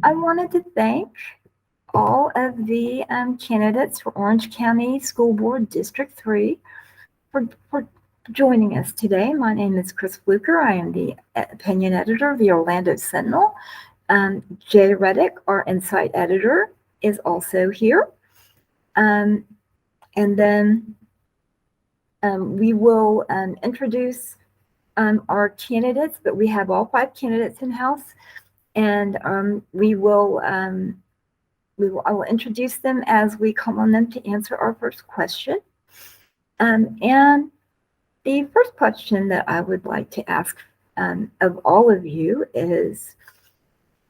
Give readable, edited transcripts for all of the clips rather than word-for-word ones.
I wanted to thank all of the candidates for Orange County School Board District 3 for joining us today. My name is Chris Fluker. I am the opinion editor of the Orlando Sentinel. Jay Reddick, our insight editor, is also here. And then we will introduce our candidates, but we have all 5 candidates in-house, and I will introduce them as we call on them to answer our first question. And the first question that I would like to ask of all of you is,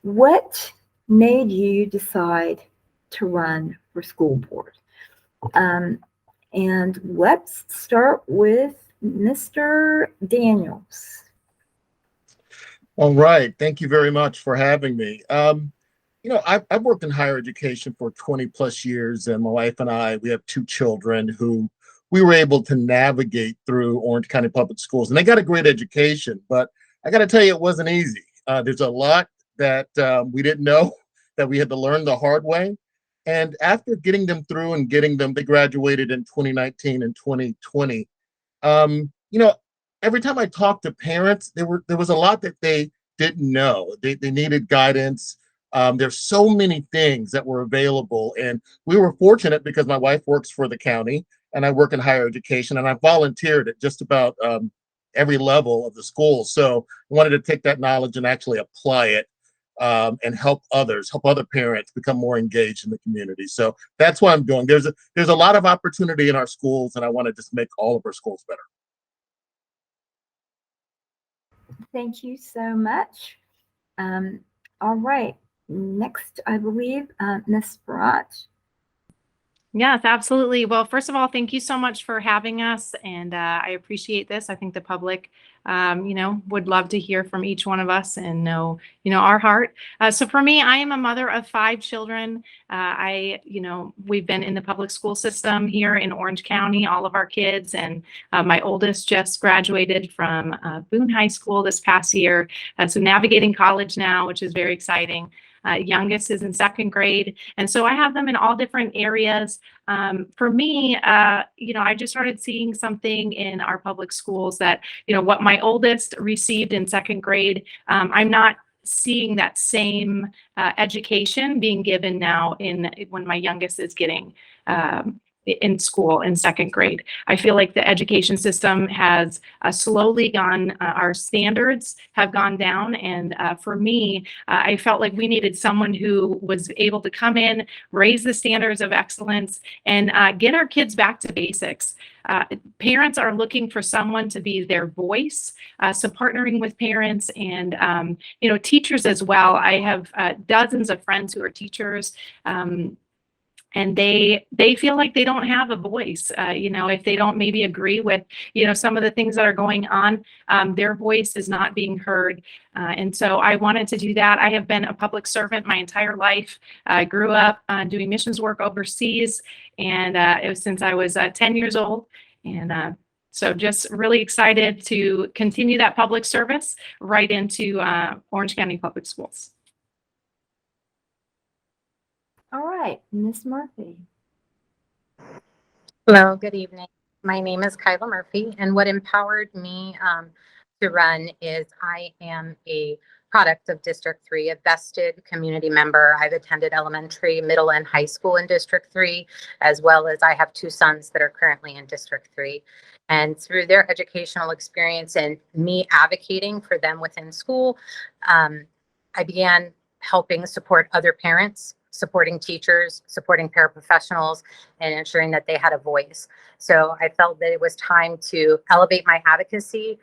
what made you decide to run for school board? And let's start with Mr. Daniels. All right. Thank you very much for having me. I've worked in higher education for 20 plus years, and my wife and I, we have 2 children who we were able to navigate through Orange County Public Schools, and they got a great education, but I got to tell you, it wasn't easy. There's a lot that we didn't know that we had to learn the hard way. And after getting them through and they graduated in 2019 and 2020. Every time I talked to parents, there was a lot that they didn't know. They needed guidance. There's so many things that were available, and we were fortunate because my wife works for the county and I work in higher education, and I volunteered at just about every level of the school. So I wanted to take that knowledge and actually apply it and help other parents become more engaged in the community. So that's what I'm doing. There's a lot of opportunity in our schools, and I want to just make all of our schools better. Thank you so much. All right. Next, I believe, Ms. Farrant. Yes, absolutely. Well, first of all, thank you so much for having us, and I appreciate this. I think the public, would love to hear from each one of us and know, our heart. So for me, I am a mother of 5 children. We've been in the public school system here in Orange County, all of our kids, and my oldest just graduated from Boone High School this past year. So navigating college now, which is very exciting. Youngest is in 2nd grade. And so I have them in all different areas. For me, I just started seeing something in our public schools that, what my oldest received in 2nd grade, I'm not seeing that same education being given now when my youngest is getting in school in 2nd grade. I feel like the education system has slowly our standards have gone down. And for me, I felt like we needed someone who was able to come in, raise the standards of excellence, and get our kids back to basics. Parents are looking for someone to be their voice, so partnering with parents and, teachers as well. I have dozens of friends who are teachers, and they feel like they don't have a voice. If they don't maybe agree with, some of the things that are going on, their voice is not being heard. And so I wanted to do that. I have been a public servant my entire life. I grew up doing missions work overseas, and it was since I was 10 years old. And so just really excited to continue that public service right into Orange County Public Schools. All right, Ms. Murphey. Hello, good evening. My name is Kila Murphey, and what empowered me to run is I am a product of District 3, a vested community member. I've attended elementary, middle, and high school in District 3, as well as I have 2 sons that are currently in District 3. And through their educational experience and me advocating for them within school, I began helping support other parents, supporting teachers, supporting paraprofessionals, and ensuring that they had a voice. So I felt that it was time to elevate my advocacy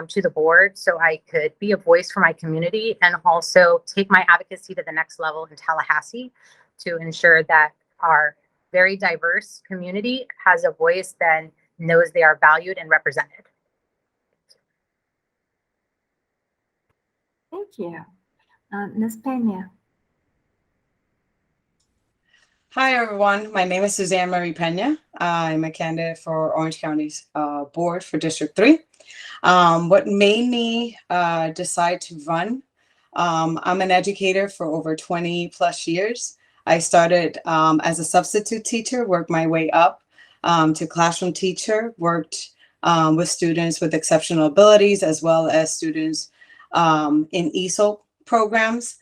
to the board so I could be a voice for my community and also take my advocacy to the next level in Tallahassee to ensure that our very diverse community has a voice that knows they are valued and represented. Thank you. Ms. Pena. Hi, everyone. My name is Susanne Marie Pena. I'm a candidate for Orange County's board for District 3. What made me decide to run I'm an educator for over 20 plus years. I started as a substitute teacher, worked my way up to classroom teacher, worked with students with exceptional abilities as well as students in ESOL programs.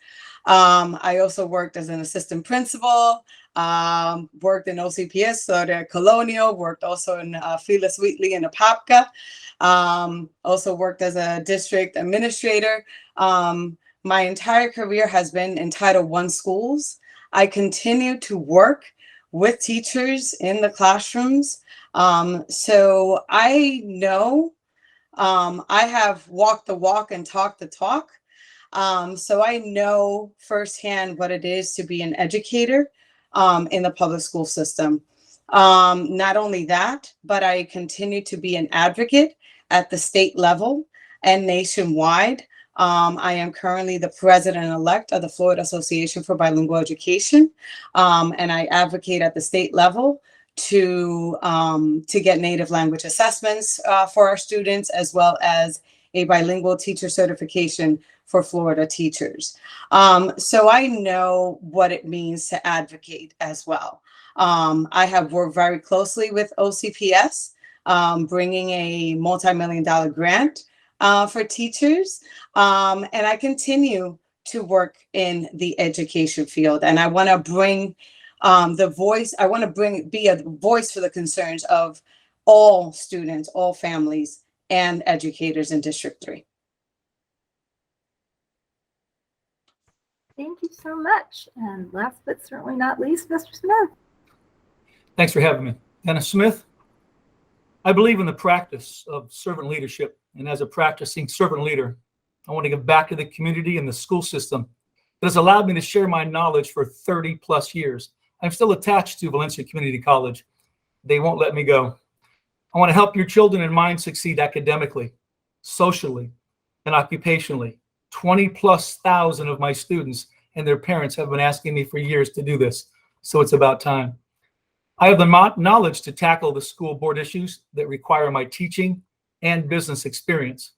I also worked as an assistant principal, worked in OCPS, so the Colonial, worked also in Phyllis Wheatley and Apopka, also worked as a district administrator. My entire career has been in Title I schools. I continue to work with teachers in the classrooms. So I know I have walked the walk and talked the talk. So I know firsthand what it is to be an educator in the public school system. Not only that, but I continue to be an advocate at the state level and nationwide. I am currently the president-elect of the Florida Association for Bilingual Education, and I advocate at the state level to get native language assessments for our students, as well as a bilingual teacher certification for Florida teachers. So I know what it means to advocate as well. I have worked very closely with OCPS, bringing a multi-million-dollar grant for teachers. And I continue to work in the education field. And I want to bring the voice, I want to be a voice for the concerns of all students, all families, and educators in District 3. Thank you so much. And last but certainly not least, Mr. Smith. Thanks for having me. Dennis Smith. I believe in the practice of servant leadership. And as a practicing servant leader, I want to give back to the community and the school system that has allowed me to share my knowledge for 30 plus years. I'm still attached to Valencia Community College. They won't let me go. I want to help your children and mine succeed academically, socially, and occupationally. 20,000+ of my students and their parents have been asking me for years to do this, so it's about time. I have the knowledge to tackle the school board issues that require my teaching and business experience.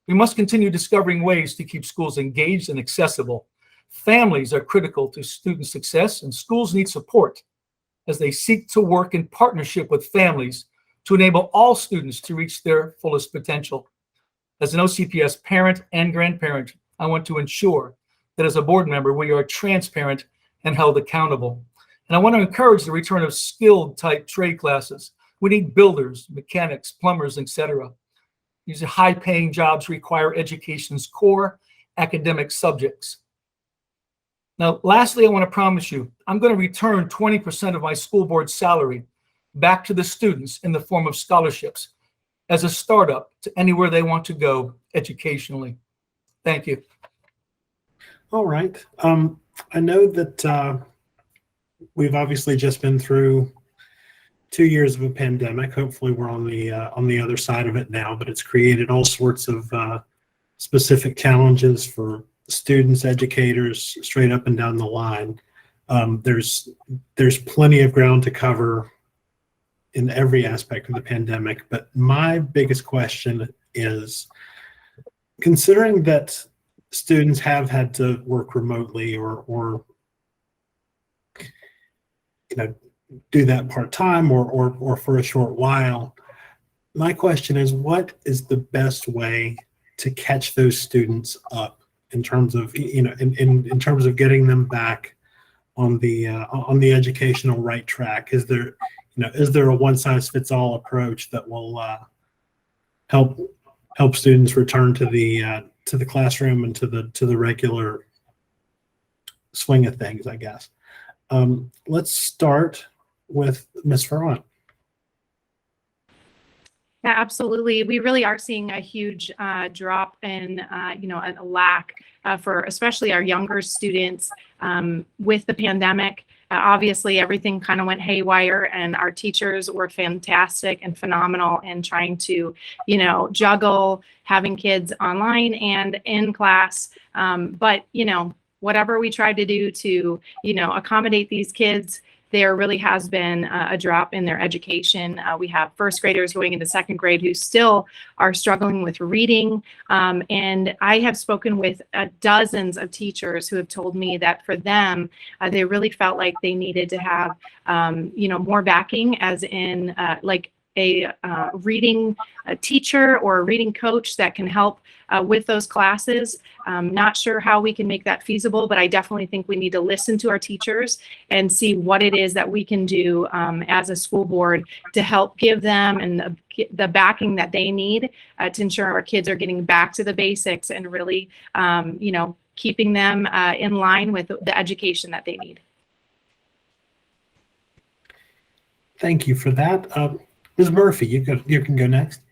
We must continue discovering ways to keep schools engaged and accessible. Families are critical to student success, and schools need support as they seek to work in partnership with families to enable all students to reach their fullest potential. As an OCPS parent and grandparent, I want to ensure that as a board member, we are transparent and held accountable. And I want to encourage the return of skilled type trade classes. We need builders, mechanics, plumbers, etc. These high-paying jobs require education's core academic subjects. Now, lastly, I want to promise you, I'm going to return 20% of my school board salary back to the students in the form of scholarships as a startup to anywhere they want to go educationally. Thank you. All right. I know that we've obviously just been through 2 years of a pandemic. Hopefully we're on the other side of it now, but it's created all sorts of specific challenges for students, educators, straight up and down the line. There's plenty of ground to cover in every aspect of the pandemic, but my biggest question is, considering that students have had to work remotely or do that part-time or for a short while, my question is, what is the best way to catch those students up in terms of in terms of getting them back on the educational right track? Is there a one-size-fits-all approach that will help students return to the classroom and to the regular swing of things, I guess? Let's start with Ms. Farrant. Yeah, absolutely. We really are seeing a huge drop in, a lack for especially our younger students with the pandemic. Obviously, everything kind of went haywire, and our teachers were fantastic and phenomenal in trying to, juggle having kids online and in class. But, whatever we tried to do to, accommodate these kids, there really has been a drop in their education. We have first graders going into second grade who still are struggling with reading. And I have spoken with dozens of teachers who have told me that for them, they really felt like they needed to have, more backing, as in like a reading teacher or a reading coach that can help with those classes. Not sure how we can make that feasible, but I definitely think we need to listen to our teachers and see what it is that we can do as a school board to help give them and the backing that they need to ensure our kids are getting back to the basics and really, keeping them in line with the education that they need. Thank you for that. Ms. Murphy, you can go next.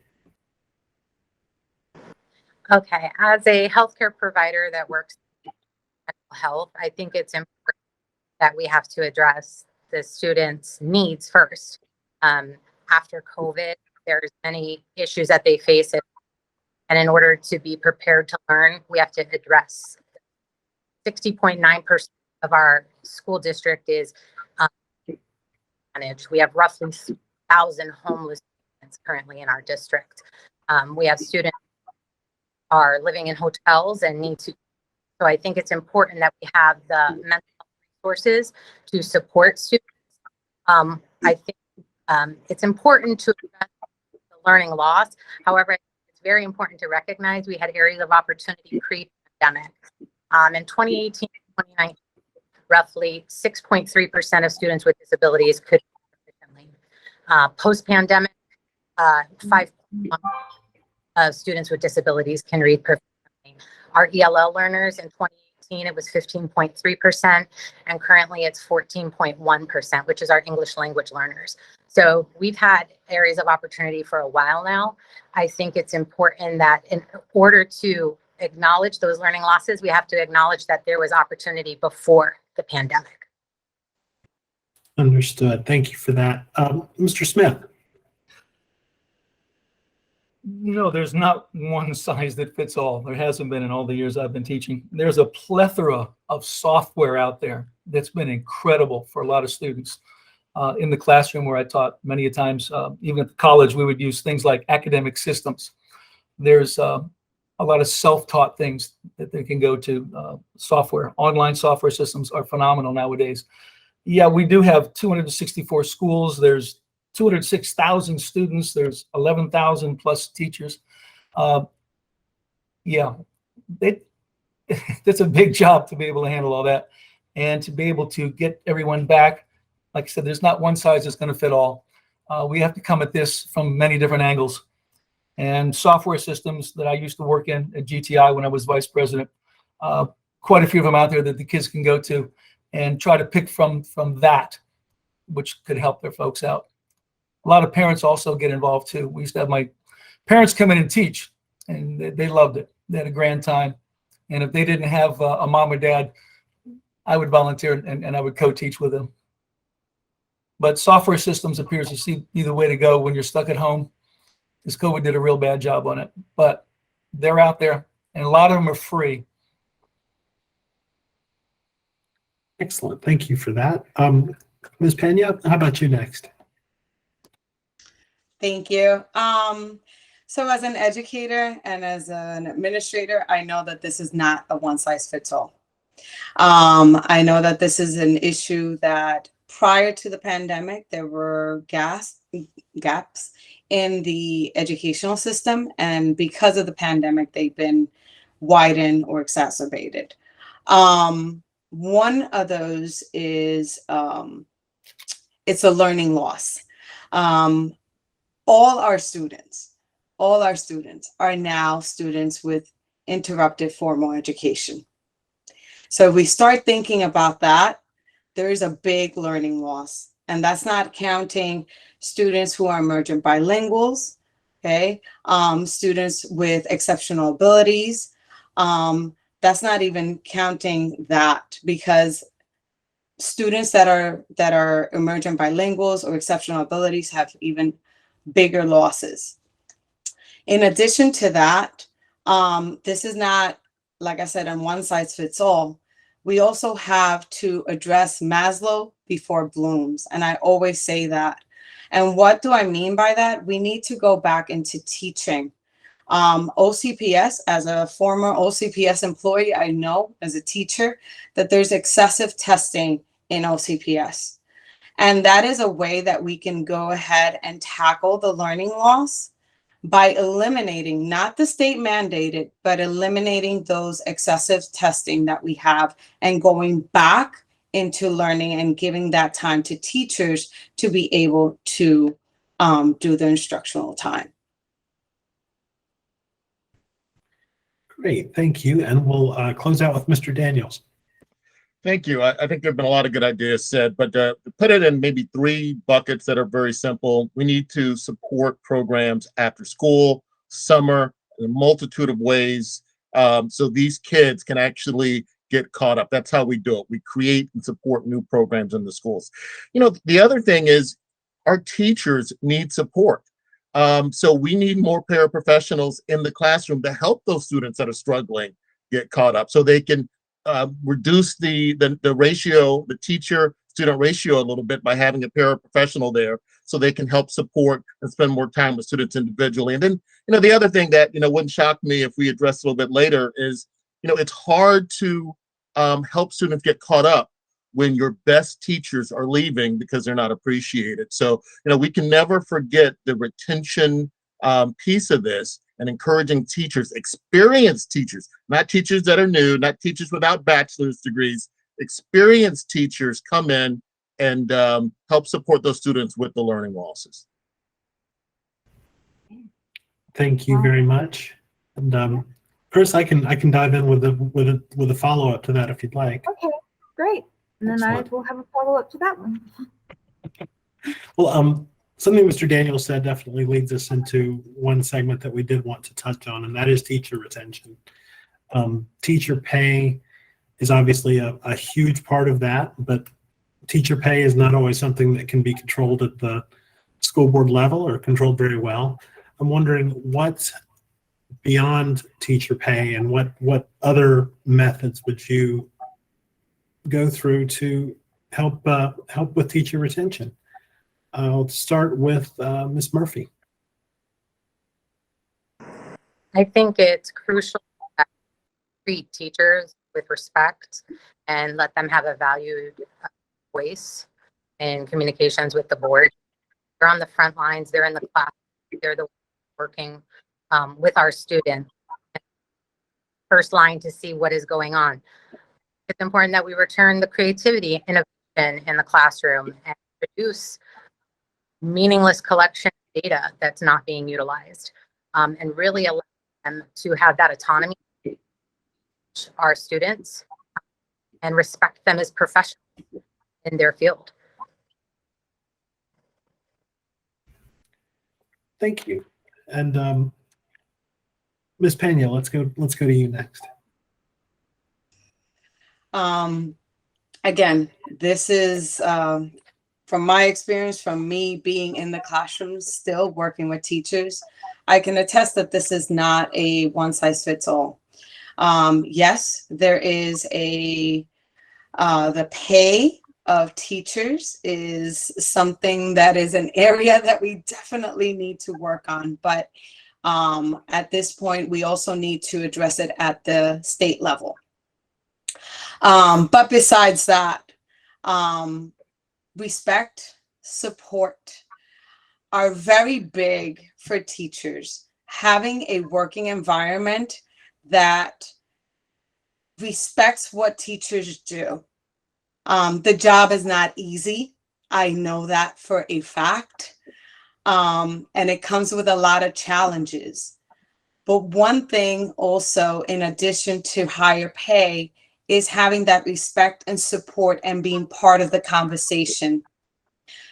Okay, as a healthcare provider that works in mental health, I think it's important that we have to address the students' needs first. After COVID, there's many issues that they face, and in order to be prepared to learn, we have to address 60.9% of our school district is managed. We have roughly 1,000 homeless students currently in our district. We have students are living in hotels and need to. So I think it's important that we have the mental health resources to support students. I think it's important to address the learning loss. However, it's very important to recognize we had areas of opportunity pre-pandemic. In 2018 and 2019, roughly 6.3% of students with disabilities could read proficiently. Post-pandemic, 5.1% of students with disabilities can read proficiently. Our ELL learners in 2018, it was 15.3%, and currently it's 14.1%, which is our English language learners. So we've had areas of opportunity for a while now. I think it's important that in order to acknowledge those learning losses, we have to acknowledge that there was opportunity before the pandemic. Understood. Thank you for that. Mr. Smith. There's not one size that fits all. There hasn't been in all the years I've been teaching. There's a plethora of software out there that's been incredible for a lot of students. In the classroom where I taught many times, even at the college, we would use things like academic systems. There's a lot of self-taught things that they can go to. Software, online software systems are phenomenal nowadays. Yeah, we do have 264 schools. There's 206,000 students. There's 11,000 plus teachers. Yeah, that's a big job to be able to handle all that and to be able to get everyone back. Like I said, there's not one size that's going to fit all. We have to come at this from many different angles. And software systems that I used to work in at GTI when I was vice president, quite a few of them out there that the kids can go to and try to pick from that, which could help their folks out. A lot of parents also get involved too. We used to have my parents come in and teach, and they loved it. They had a grand time. And if they didn't have a mom or dad, I would volunteer and I would co-teach with them. But software systems appears to be the way to go when you're stuck at home. Because COVID did a real bad job on it. But they're out there, and a lot of them are free. Excellent. Thank you for that. Ms. Pena, how about you next? Thank you. So as an educator and as an administrator, I know that this is not a one size fits all. I know that this is an issue that prior to the pandemic, there were gaps in the educational system. And because of the pandemic, they've been widened or exacerbated. One of those is it's a learning loss. All our students are now students with interrupted formal education. So if we start thinking about that, there is a big learning loss. And that's not counting students who are emergent bilinguals, okay? Students with exceptional abilities. That's not even counting that, because students that are emergent bilinguals or exceptional abilities have even bigger losses. In addition to that, this is not, like I said, a one size fits all, we also have to address Maslow before Bloom's. And I always say that. And what do I mean by that? We need to go back into teaching. OCPS, as a former OCPS employee, I know as a teacher that there's excessive testing in OCPS. And that is a way that we can go ahead and tackle the learning loss by eliminating, not the state mandated, but eliminating those excessive testing that we have and going back into learning and giving that time to teachers to be able to do the instructional time. Great, thank you. And we'll close out with Mr. Daniels. Thank you. I think there have been a lot of good ideas said, but to put it in maybe 3 buckets that are very simple. We need to support programs after school, summer, in a multitude of ways, so these kids can actually get caught up. That's how we do it. We create and support new programs in the schools. You know, the other thing is our teachers need support. So we need more paraprofessionals in the classroom to help those students that are struggling get caught up so they can reduce the ratio, the teacher-student ratio a little bit by having a paraprofessional there so they can help support and spend more time with students individually. And then, you know, the other thing that, you know, wouldn't shock me if we address a little bit later is, you know, it's hard to help students get caught up when your best teachers are leaving because they're not appreciated. So, you know, we can never forget the retention piece of this and encouraging teachers, experienced teachers, not teachers that are new, not teachers without bachelor's degrees, experienced teachers come in and help support those students with the learning losses. Thank you very much. And Chris, I can dive in with a follow-up to that if you'd like. Okay, great. And then Excellent. I will have a follow-up to that one. Well, something Mr. Daniels said definitely leads us into one segment that we did want to touch on, and that is teacher retention. Teacher pay is obviously a huge part of that, but teacher pay is not always something that can be controlled at the school board level or controlled very well. I'm wondering what beyond teacher pay and what other methods would you go through to help with teacher retention? I'll start with Ms. Murphey. I think it's crucial to treat teachers with respect and let them have a valued voice in communications with the board. They're on the front lines, they're in the class, they're the working with our students. First line to see what is going on. It's important that we return the creativity, innovation in the classroom and produce meaningless collection of data that's not being utilized, and really allow them to have that autonomy, our students, and respect them as professionals in their field. Thank you. And Ms. Pena, let's go to you next. Again, this is from my experience, from me being in the classrooms, still working with teachers, I can attest that this is not a one-size-fits-all. Yes, there is the pay of teachers is something that is an area that we definitely need to work on. But at this point, we also need to address it at the state level. But besides that, respect, support are very big for teachers. Having a working environment that respects what teachers do. The job is not easy. I know that for a fact. And it comes with a lot of challenges. But one thing also, in addition to higher pay, is having that respect and support and being part of the conversation.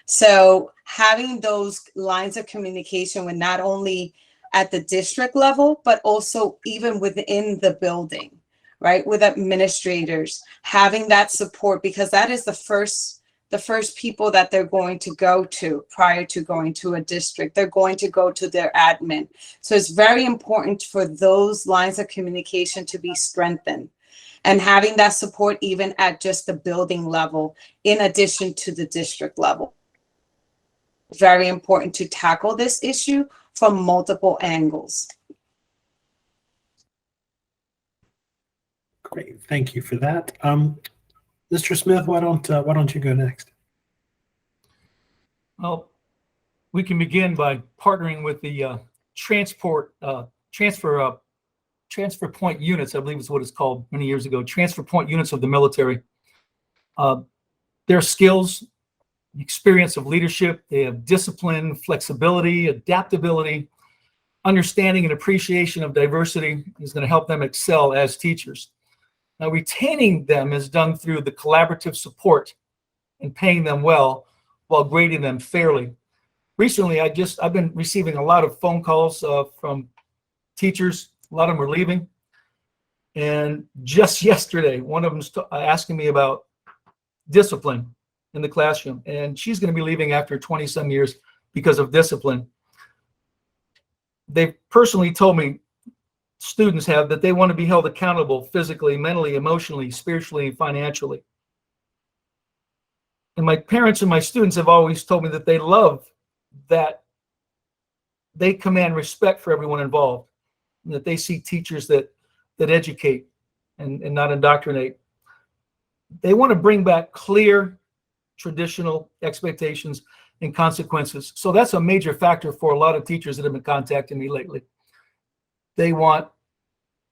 So having those lines of communication with not only at the district level, but also even within the building, right? With administrators, having that support, because that is the first people that they're going to go to prior to going to a district. They're going to go to their admin. So it's very important for those lines of communication to be strengthened. and having that support even at just the building level, in addition to the district level. Very important to tackle this issue from multiple angles. Great, thank you for that. Mr. Smith, why don't you go next? Well, we can begin by partnering with the transfer point units, I believe is what it's called many years ago, transfer point units of the military. Their skills, experience of leadership, they have discipline, flexibility, adaptability, understanding and appreciation of diversity is going to help them excel as teachers. Now, retaining them is done through the collaborative support and paying them well while grading them fairly. Recently, I've been receiving a lot of phone calls from teachers. A lot of them are leaving. And just yesterday, one of them asking me about discipline in the classroom. And she's going to be leaving after 20 some years because of discipline. They've personally told me, students have, that they want to be held accountable physically, mentally, emotionally, spiritually, and financially. And my parents and my students have always told me that they love that they command respect for everyone involved, and that they see teachers that educate and not indoctrinate. They want to bring back clear traditional expectations and consequences. So that's a major factor for a lot of teachers that have been contacting me lately. They want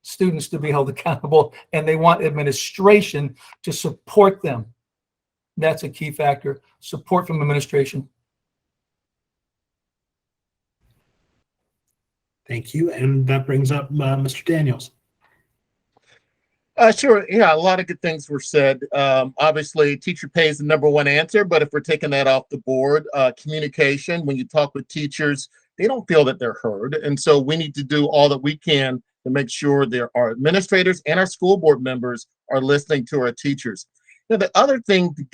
students to be held accountable, and they want administration to support them. That's a key factor, support from administration. Thank you. And that brings up Mr. Daniels. Sure. Yeah, a lot of good things were said. Obviously, teacher pay is the #1 answer, but if we're taking that off the board, communication, when you talk with teachers, they don't feel that they're heard. And so we need to do all that we can to make sure that our administrators and our school board members are listening to our teachers. Now, the other thing to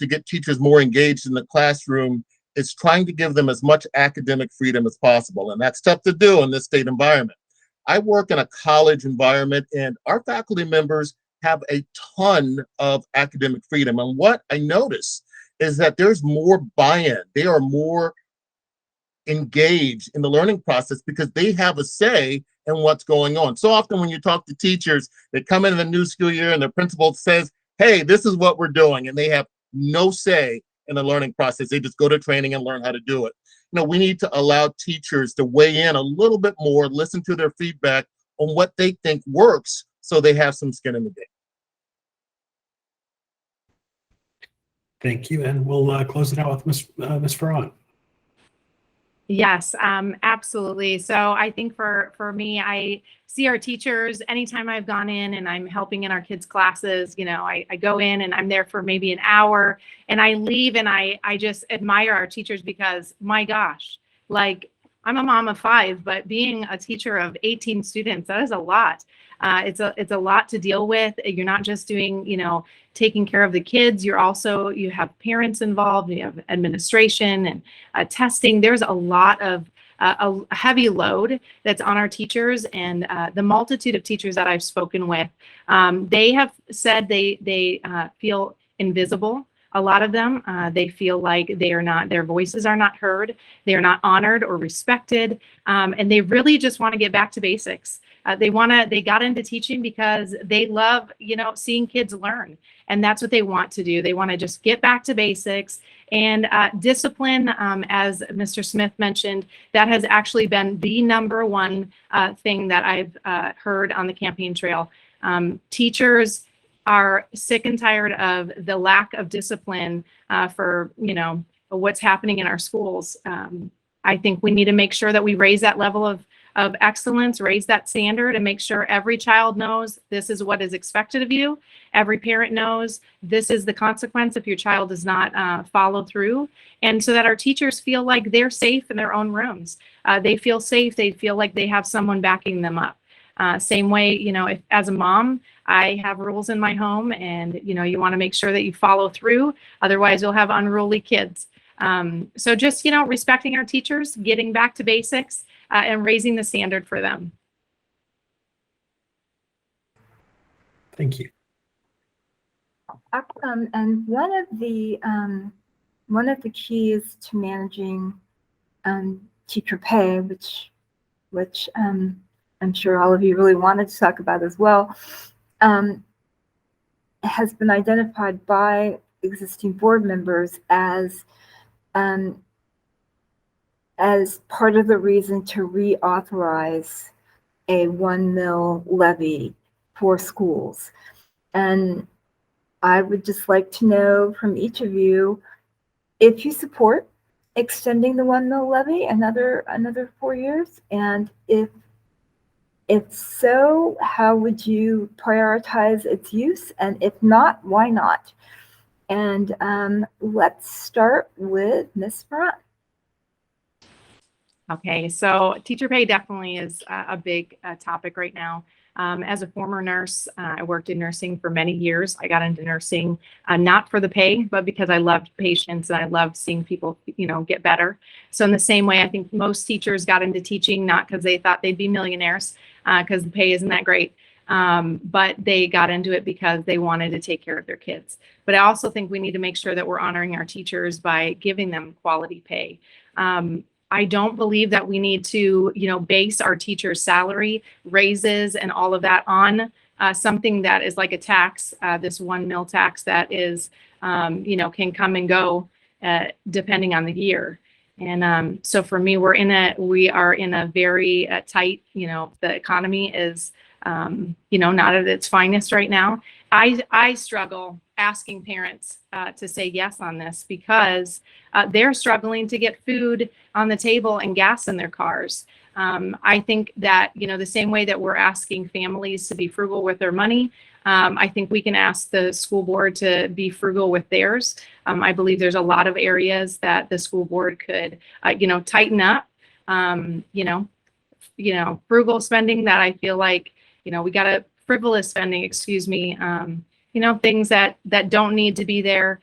get teachers more engaged in the classroom is trying to give them as much academic freedom as possible. And that's tough to do in this state environment. I work in a college environment, and our faculty members have a ton of academic freedom. And what I notice is that there's more buy-in. They are more engaged in the learning process because they have a say in what's going on. So often when you talk to teachers, they come into the new school year and the principal says, hey, this is what we're doing. And they have no say in the learning process. They just go to training and learn how to do it. We need to allow teachers to weigh in a little bit more, listen to their feedback on what they think works so they have some skin in the game. Thank you. And we'll close it out with Ms. Farrant. Yes, absolutely. So I think for me, I see our teachers anytime I've gone in and I'm helping in our kids' classes. I go in and I'm there for maybe an hour and I leave, and I just admire our teachers because, my gosh, like, I'm a mom of 5, but being a teacher of 18 students, that is a lot. It's a lot to deal with. You're not just doing, taking care of the kids. You have parents involved, you have administration and testing. There's a lot of a heavy load that's on our teachers, and the multitude of teachers that I've spoken with, they have said they feel invisible. A lot of them, they feel like their voices are not heard, they are not honored or respected, and they really just want to get back to basics. They got into teaching because they love, seeing kids learn, and that's what they want to do. They want to just get back to basics. And discipline, as Mr. Smith mentioned, that has actually been the #1 thing that I've heard on the campaign trail. Teachers are sick and tired of the lack of discipline for what's happening in our schools. I think we need to make sure that we raise that level of excellence, raise that standard, and make sure every child knows this is what is expected of you. Every parent knows this is the consequence if your child does not follow through. And so that our teachers feel like they're safe in their own rooms. They feel safe. They feel like they have someone backing them up. Same way, if as a mom, I have rules in my home, and you want to make sure that you follow through. Otherwise, you'll have unruly kids. So just respecting our teachers, getting back to basics, and raising the standard for them. Thank you. And one of the keys to managing teacher pay, which I'm sure all of you really wanted to talk about as well, has been identified by existing board members as part of the reason to reauthorize a 1 mil levy for schools. And I would just like to know from each of you if you support extending the 1 mil levy another 4 years, and if so, how would you prioritize its use? And if not, why not? And let's start with Ms. Farrant. Okay, so teacher pay definitely is a big topic right now. As a former nurse, I worked in nursing for many years. I got into nursing not for the pay, but because I loved patients and I loved seeing people, get better. So in the same way, I think most teachers got into teaching not because they thought they'd be millionaires, because the pay isn't that great, but they got into it because they wanted to take care of their kids. But I also think we need to make sure that we're honoring our teachers by giving them quality pay. I don't believe that we need to, base our teachers' salary raises and all of that on something that is like a tax, this 1 mil tax that is, can come and go depending on the year. And so for me, we are in a very tight, the economy is, not at its finest right now. I struggle asking parents to say yes on this because they're struggling to get food on the table and gas in their cars. I think that, the same way that we're asking families to be frugal with their money, I think we can ask the school board to be frugal with theirs. I believe there's a lot of areas that the school board could, tighten up, frugal spending that I feel like, we got a frivolous spending, excuse me, things that don't need to be there,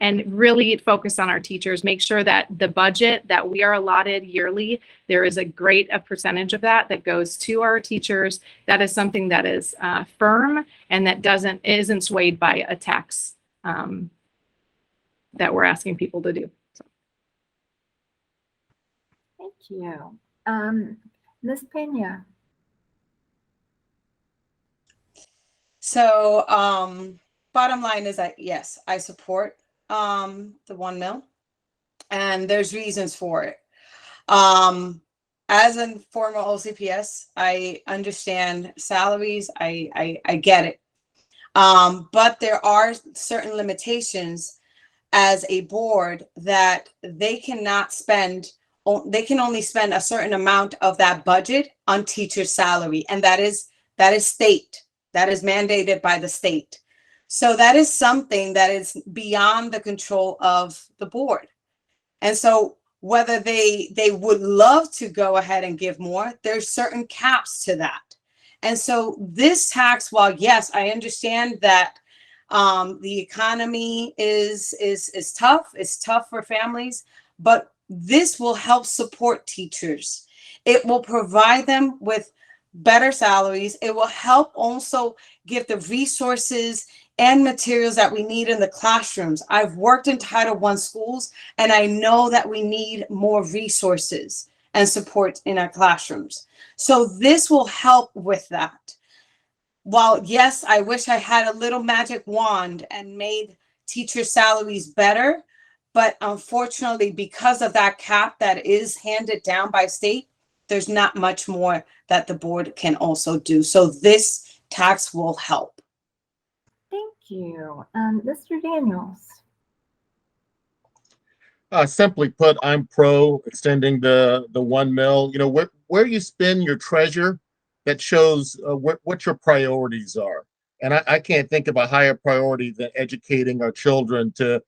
and really focus on our teachers, make sure that the budget that we are allotted yearly, there is a great percentage of that goes to our teachers. That is something that is firm and that isn't swayed by a tax that we're asking people to do. So. Thank you. Ms. Pena. So bottom line is that, yes, I support the 1 mil, and there's reasons for it. As a former OCPS, I understand salaries. I get it. But there are certain limitations as a board that they cannot spend. They can only spend a certain amount of that budget on teacher salary, and that is state. That is mandated by the state. So that is something that is beyond the control of the board. And so whether they would love to go ahead and give more, there's certain caps to that. And so this tax, while yes, I understand that the economy is tough, it's tough for families, but this will help support teachers. It will provide them with better salaries. It will help also give the resources and materials that we need in the classrooms. I've worked in Title I schools, and I know that we need more resources and support in our classrooms. So this will help with that. While yes, I wish I had a little magic wand and made teacher salaries better, but unfortunately, because of that cap that is handed down by state, there's not much more that the board can also do. So this tax will help. Thank you. Mr. Daniels. Simply put, I'm pro extending the 1 mil. Where you spend your treasure, that shows what your priorities are. And I can't think of a higher priority than educating our children to,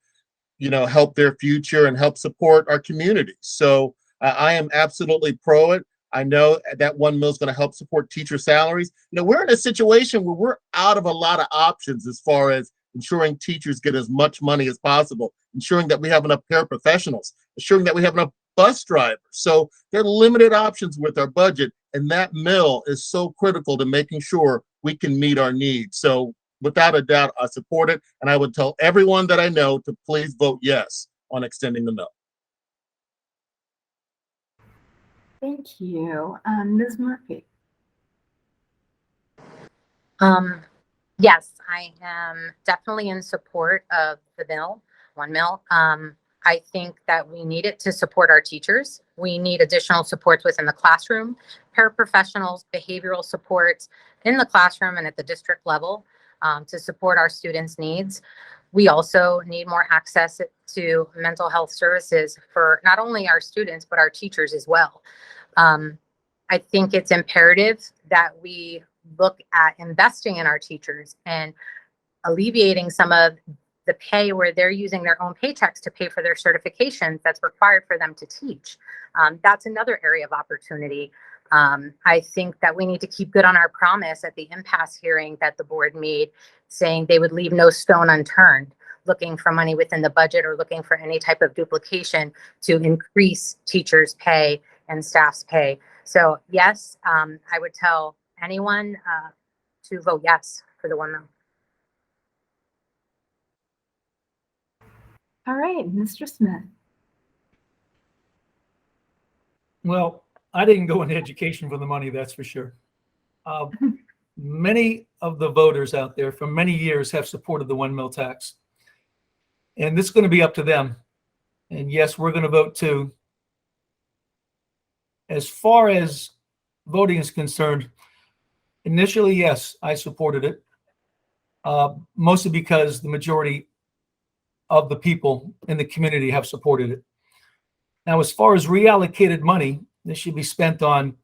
help their future and help support our communities. So I am absolutely pro it. I know that 1 mil is going to help support teacher salaries. We're in a situation where we're out of a lot of options as far as ensuring teachers get as much money as possible, ensuring that we have enough paraprofessionals, ensuring that we have enough bus drivers. So there are limited options with our budget, And that mill is so critical to making sure we can meet our needs. So without a doubt, I support it. And I would tell everyone that I know to please vote yes on extending the mill. Thank you. Ms. Murphy. Yes, I am definitely in support of the mill, one mill. I think that we need it to support our teachers. We need additional supports within the classroom, paraprofessionals, behavioral supports in the classroom and at the district level to support our students' needs. We also need more access to mental health services for not only our students, but our teachers as well. I think it's imperative that we look at investing in our teachers and alleviating some of the pay where they're using their own paychecks to pay for their certifications that's required for them to teach. That's another area of opportunity. I think that we need to keep good on our promise at the impasse hearing that the board made, saying they would leave no stone unturned, looking for money within the budget or looking for any type of duplication to increase teachers' pay and staff's pay. So yes, I would tell anyone to vote yes for the one mill. All right, Mr. Smith. Well, I didn't go into education for the money, that's for sure. Many of the voters out there for many years have supported the one mill tax. And this is going to be up to them. And yes, we're going to vote too. As far as voting is concerned, initially, yes, I supported it. Mostly because the majority of the people in the community have supported it. Now, as far as reallocated money, this should be spent on,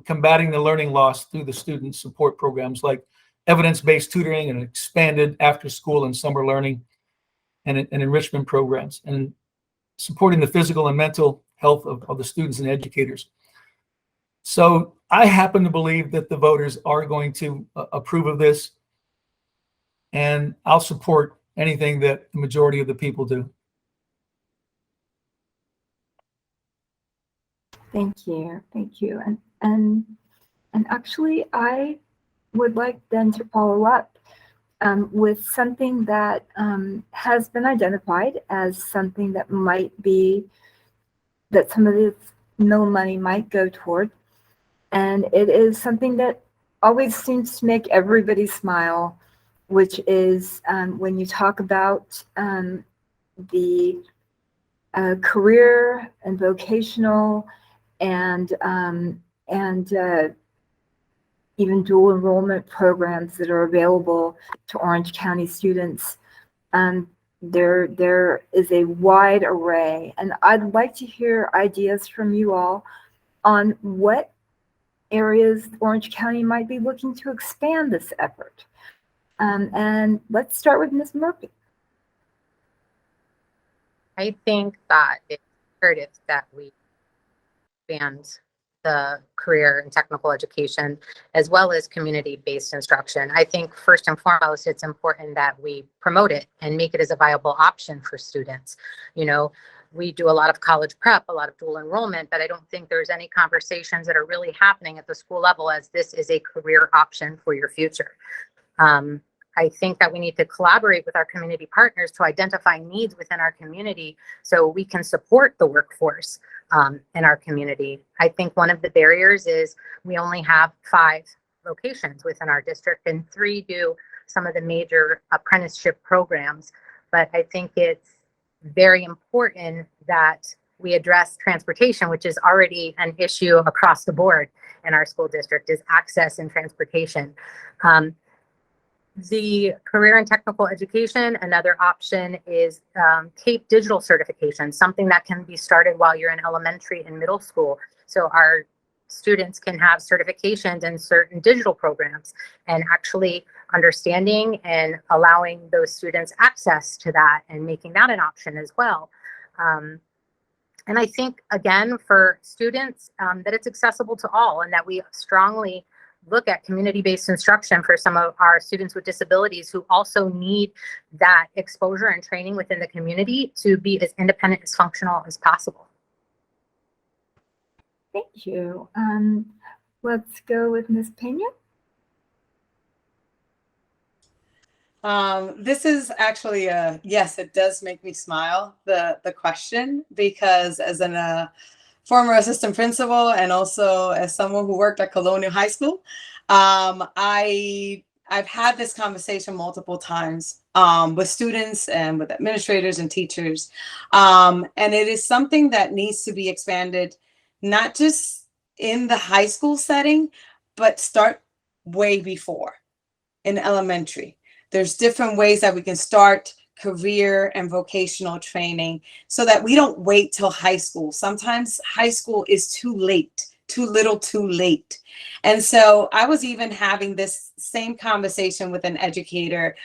combating the learning loss through the student support programs like evidence-based tutoring and expanded after-school and summer learning and enrichment programs, and supporting the physical and mental health of the students and educators. So I happen to believe that the voters are going to approve of this, and I'll support anything that the majority of the people do. Thank you. Thank you. And actually, I would like then to follow up with something that has been identified as something that might be, that some of this mill money might go toward. And it is something that always seems to make everybody smile, which is when you talk about the career and vocational and even dual enrollment programs that are available to Orange County students. There is a wide array, and I'd like to hear ideas from you all on what areas Orange County might be looking to expand this effort. And let's start with Ms. Murphy. I think that it's imperative that we expand the career and technical education as well as community-based instruction. I think first and foremost, it's important that we promote it and make it as a viable option for students. We do a lot of college prep, a lot of dual enrollment, but I don't think there's any conversations that are really happening at the school level as this is a career option for your future. I think that we need to collaborate with our community partners to identify needs within our community so we can support the workforce in our community. I think one of the barriers is we only have 5 locations within our district and 3 do some of the major apprenticeship programs. But I think it's very important that we address transportation, which is already an issue across the board in our school district, is access and transportation. The career and technical education, another option is CAPE digital certification, something that can be started while you're in elementary and middle school. So our students can have certifications in certain digital programs, and actually understanding and allowing those students access to that and making that an option as well. And I think, again, for students, that it's accessible to all and that we strongly look at community-based instruction for some of our students with disabilities who also need that exposure and training within the community to be as independent, as functional as possible. Thank you. Let's go with Ms. Pena. This is actually yes, it does make me smile, the question, because as a former assistant principal and also as someone who worked at Colonial High School, I've had this conversation multiple times with students and with administrators and teachers. And it is something that needs to be expanded, not just in the high school setting, but start way before in elementary. There's different ways that we can start career and vocational training so that we don't wait till high school. Sometimes high school is too late, too little, too late. And so I was even having this same conversation with an educator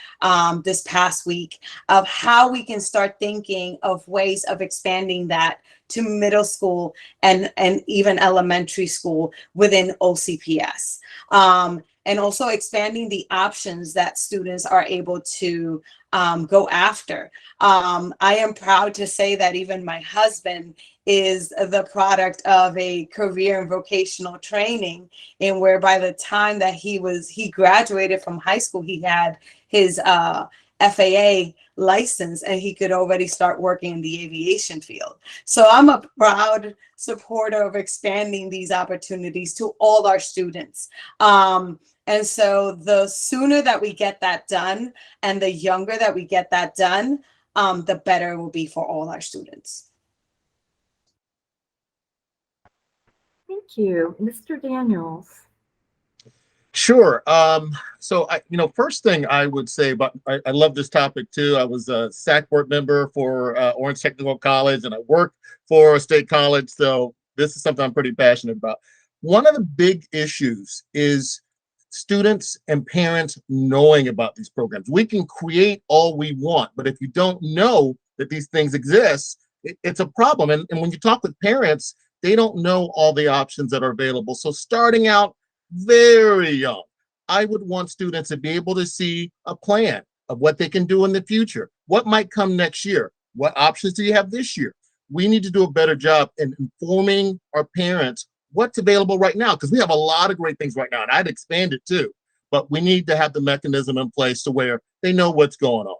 this past week of how we can start thinking of ways of expanding that to middle school and even elementary school within OCPS. And also expanding the options that students are able to go after. I am proud to say that even my husband is the product of a career and vocational training, and where by the time that he graduated from high school, he had his FAA license and he could already start working in the aviation field. So I'm a proud supporter of expanding these opportunities to all our students. And so the sooner that we get that done and the younger that we get that done, the better it will be for all our students. Thank you. Mr. Daniels. Sure. So first thing I would say about, I love this topic too. I was a SAC board member for Orange Technical College, and I worked for a state college. So this is something I'm pretty passionate about. One of the big issues is students and parents knowing about these programs. We can create all we want, but if you don't know that these things exist, it's a problem. And when you talk with parents, they don't know all the options that are available. So starting out very young, I would want students to be able to see a plan of what they can do in the future. What might come next year? What options do you have this year? We need to do a better job in informing our parents what's available right now, because we have a lot of great things right now, and I'd expand it too, but we need to have the mechanism in place to where they know what's going on.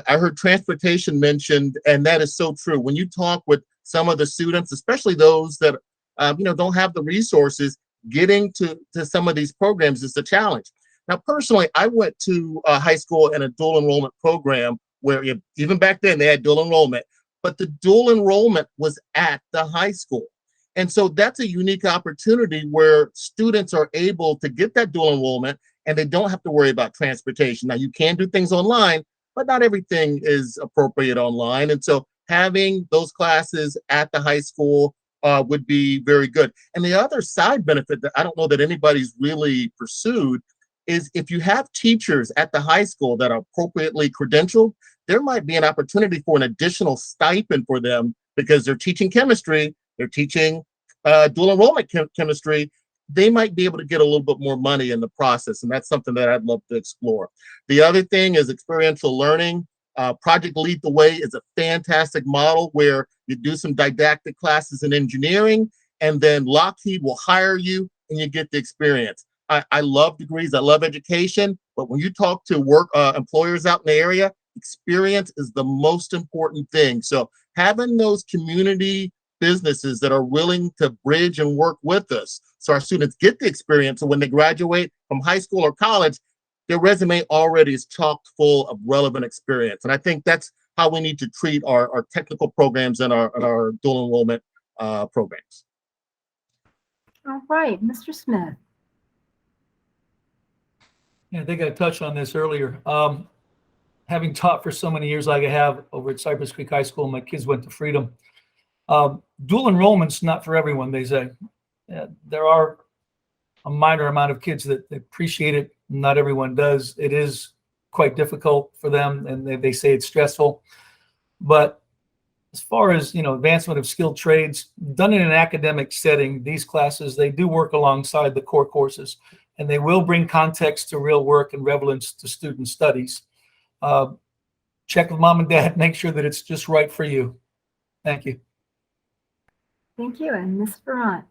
I heard transportation mentioned, and that is so true. When you talk with some of the students, especially those that don't have the resources, getting to some of these programs is the challenge. Now, personally, I went to high school in a dual enrollment program where even back then they had dual enrollment, but the dual enrollment was at the high school. And so that's a unique opportunity where students are able to get that dual enrollment and they don't have to worry about transportation. Now, you can do things online, but not everything is appropriate online. And so having those classes at the high school would be very good. And the other side benefit that I don't know that anybody's really pursued is if you have teachers at the high school that are appropriately credentialed, there might be an opportunity for an additional stipend for them because they're teaching chemistry, they're teaching dual enrollment chemistry. They might be able to get a little bit more money in the process, and that's something that I'd love to explore. The other thing is experiential learning. Project Lead the Way is a fantastic model where you do some didactic classes in engineering, and then Lockheed will hire you and you get the experience. I love degrees, I love education, but when you talk to employers out in the area, experience is the most important thing. So having those community businesses that are willing to bridge and work with us so our students get the experience, so when they graduate from high school or college, their resume already is chock full of relevant experience. And I think that's how we need to treat our technical programs and our dual enrollment programs. All right, Mr. Smith. Yeah, I think I touched on this earlier. Having taught for so many years like I have over at Cypress Creek High School, my kids went to Freedom. Dual enrollment's not for everyone, they say. There are a minor amount of kids that appreciate it. Not everyone does. It is quite difficult for them, and they say it's stressful. But as far as advancement of skilled trades, done in an academic setting, these classes, they do work alongside the core courses, and they will bring context to real work and relevance to student studies. Check with mom and dad, make sure that it's just right for you. Thank you. Thank you. And Ms. Farrant.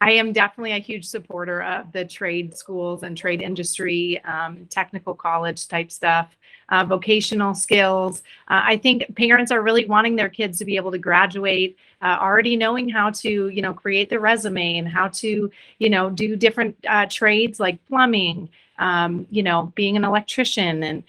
I am definitely a huge supporter of the trade schools and trade industry, technical college type stuff, vocational skills. I think parents are really wanting their kids to be able to graduate already knowing how to, create their resume and how to, do different trades like plumbing, being an electrician and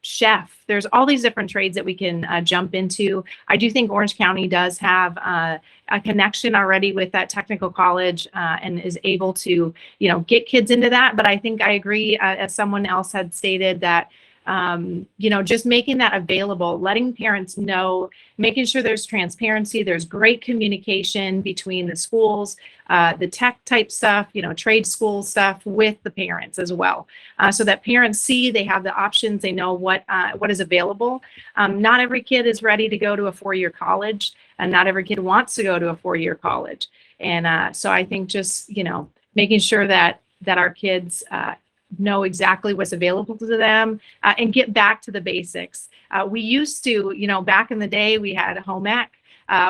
chef. There's all these different trades that we can jump into. I do think Orange County does have a connection already with that technical college and is able to, get kids into that. But I think I agree, as someone else had stated, that just making that available, letting parents know, making sure there's transparency, there's great communication between the schools, the tech type stuff, trade school stuff with the parents as well, so that parents see they have the options, they know what is available. Not every kid is ready to go to a 4-year college, and not every kid wants to go to a 4-year college. And so I think just, making sure that our kids know exactly what's available to them and get back to the basics. We used to, back in the day, we had home ec.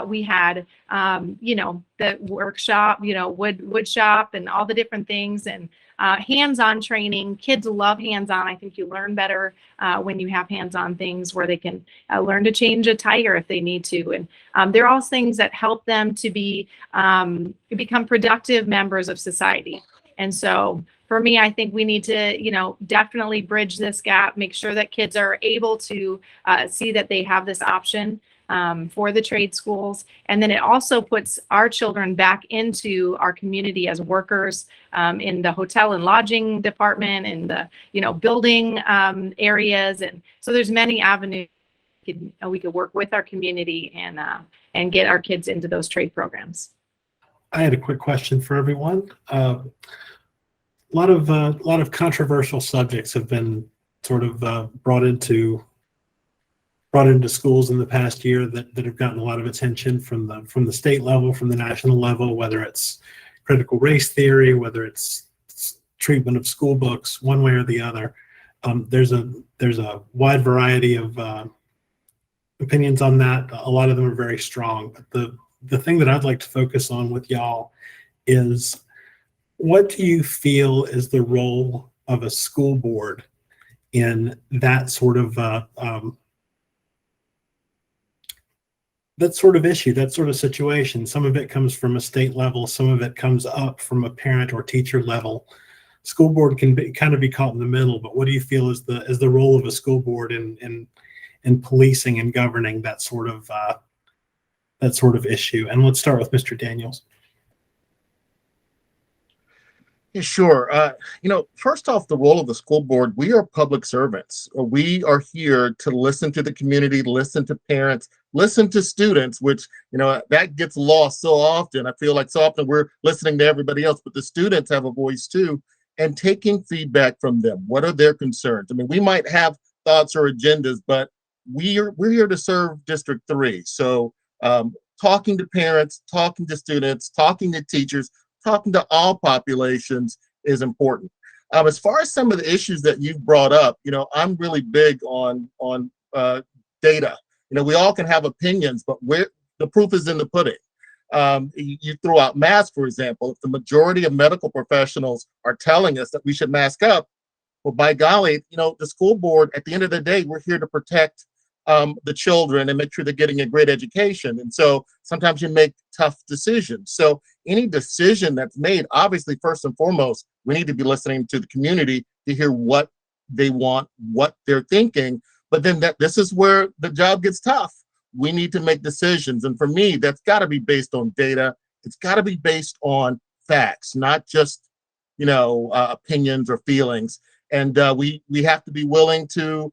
We had, the workshop, wood shop and all the different things, and hands-on training. Kids love hands-on. I think you learn better when you have hands-on things where they can learn to change a tire if they need to. And they're all things that help them to become productive members of society. And so for me, I think we need to, definitely bridge this gap, make sure that kids are able to see that they have this option for the trade schools. And then it also puts our children back into our community as workers in the hotel and lodging department and the, building areas. And so there's many avenues we could work with our community and get our kids into those trade programs. I had a quick question for everyone. A lot of controversial subjects have been sort of brought into schools in the past year that have gotten a lot of attention from the state level, from the national level, whether it's critical race theory, whether it's treatment of school books, one way or the other. There's a wide variety of opinions on that. A lot of them are very strong. But the thing that I'd like to focus on with y'all is, what do you feel is the role of a school board in that sort of issue, that sort of situation? Some of it comes from a state level, some of it comes up from a parent or teacher level. School board can kind of be caught in the middle, but what do you feel is the role of a school board in policing and governing that sort of issue? And let's start with Mr. Daniels. Yeah, sure. First off, the role of the school board, we are public servants. We are here to listen to the community, listen to parents, listen to students, which, that gets lost so often. I feel like so often we're listening to everybody else, but the students have a voice too, and taking feedback from them. What are their concerns? I mean, we might have thoughts or agendas, but we're here to serve District 3. So talking to parents, talking to students, talking to teachers, talking to all populations is important. As far as some of the issues that you've brought up, I'm really big on data. We all can have opinions, but the proof is in the pudding. You throw out masks, for example. If the majority of medical professionals are telling us that we should mask up, well, by golly, the school board, at the end of the day, we're here to protect the children and make sure they're getting a great education. And so sometimes you make tough decisions. So any decision that's made, obviously, first and foremost, we need to be listening to the community to hear what they want, what they're thinking. But then this is where the job gets tough. We need to make decisions. And for me, that's got to be based on data. It's got to be based on facts, not just, opinions or feelings. And we have to be willing to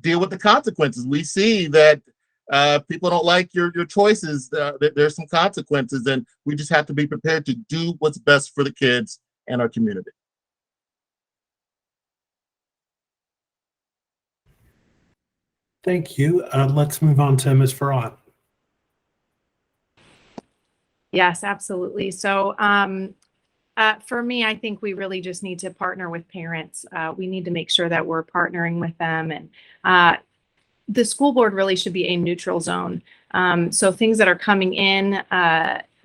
deal with the consequences. We see that people don't like your choices. There's some consequences, and we just have to be prepared to do what's best for the kids and our community. Thank you. Let's move on to Ms. Farrant. Yes, absolutely. So for me, I think we really just need to partner with parents. We need to make sure that we're partnering with them, and the school board really should be a neutral zone. So things that are coming in,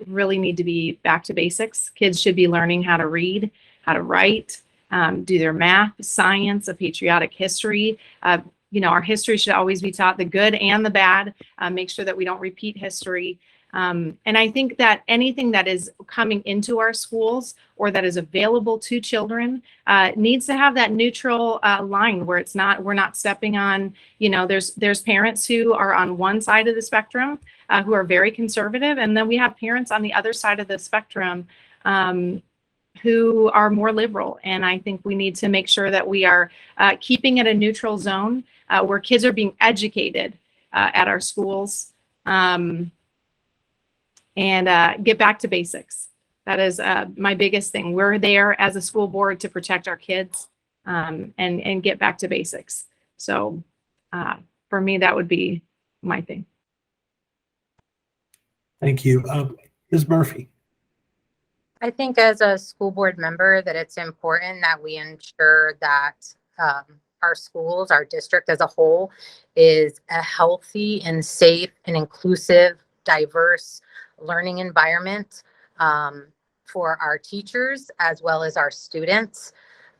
really need to be back to basics. Kids should be learning how to read, how to write, do their math, science, a patriotic history. Our history should always be taught, the good and the bad. Make sure that we don't repeat history. And I think that anything that is coming into our schools or that is available to children needs to have that neutral line where we're not stepping on, there's parents who are on one side of the spectrum who are very conservative. And then we have parents on the other side of the spectrum who are more liberal. And I think we need to make sure that we are keeping it a neutral zone where kids are being educated at our schools. And get back to basics. That is my biggest thing. We're there as a school board to protect our kids and get back to basics. So for me, that would be my thing. Thank you. Ms. Murphey. I think as a school board member that it's important that we ensure that our schools, our district as a whole, is a healthy and safe and inclusive, diverse learning environment for our teachers as well as our students.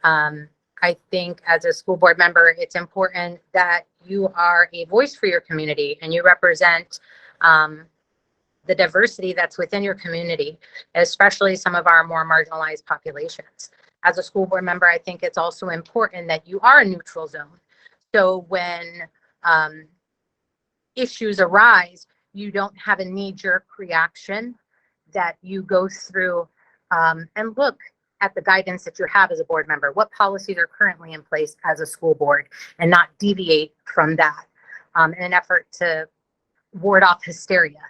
I think as a school board member, it's important that you are a voice for your community and you represent the diversity that's within your community, especially some of our more marginalized populations. As a school board member, I think it's also important that you are a neutral zone. So when issues arise, you don't have a knee-jerk reaction, that you go through and look at the guidance that you have as a board member. What policies are currently in place as a school board, and not deviate from that in an effort to ward off hysteria.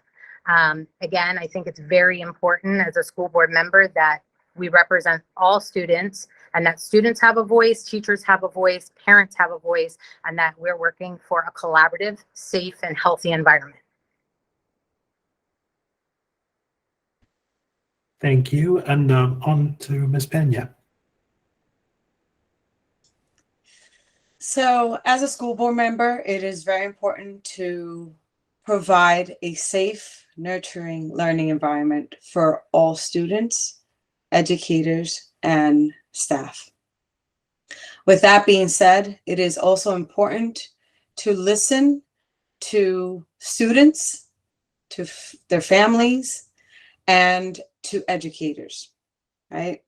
Again, I think it's very important as a school board member that we represent all students, and that students have a voice, teachers have a voice, parents have a voice, and that we're working for a collaborative, safe, and healthy environment. Thank you. And on to Ms. Pena. So as a school board member, it is very important to provide a safe, nurturing learning environment for all students, educators, and staff. With that being said, it is also important to listen to students, to their families, and to educators, right?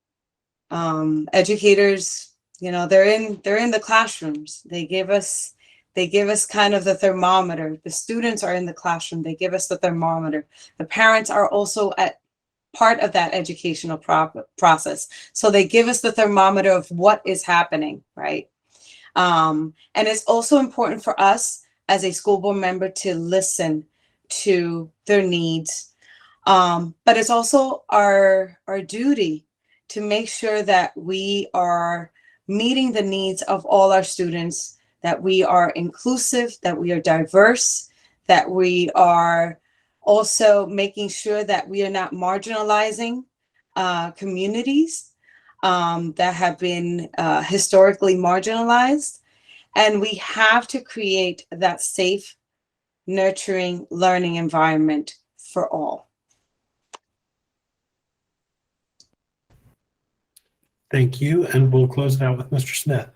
Educators, they're in the classrooms. They give us kind of the thermometer. The students are in the classroom. They give us the thermometer. The parents are also at part of that educational process. So they give us the thermometer of what is happening, right? And it's also important for us as a school board member to listen to their needs. But it's also our duty to make sure that we are meeting the needs of all our students, that we are inclusive, that we are diverse, that we are also making sure that we are not marginalizing communities that have been historically marginalized. And we have to create that safe, nurturing learning environment for all. Thank you. And we'll close it out with Mr. Smith.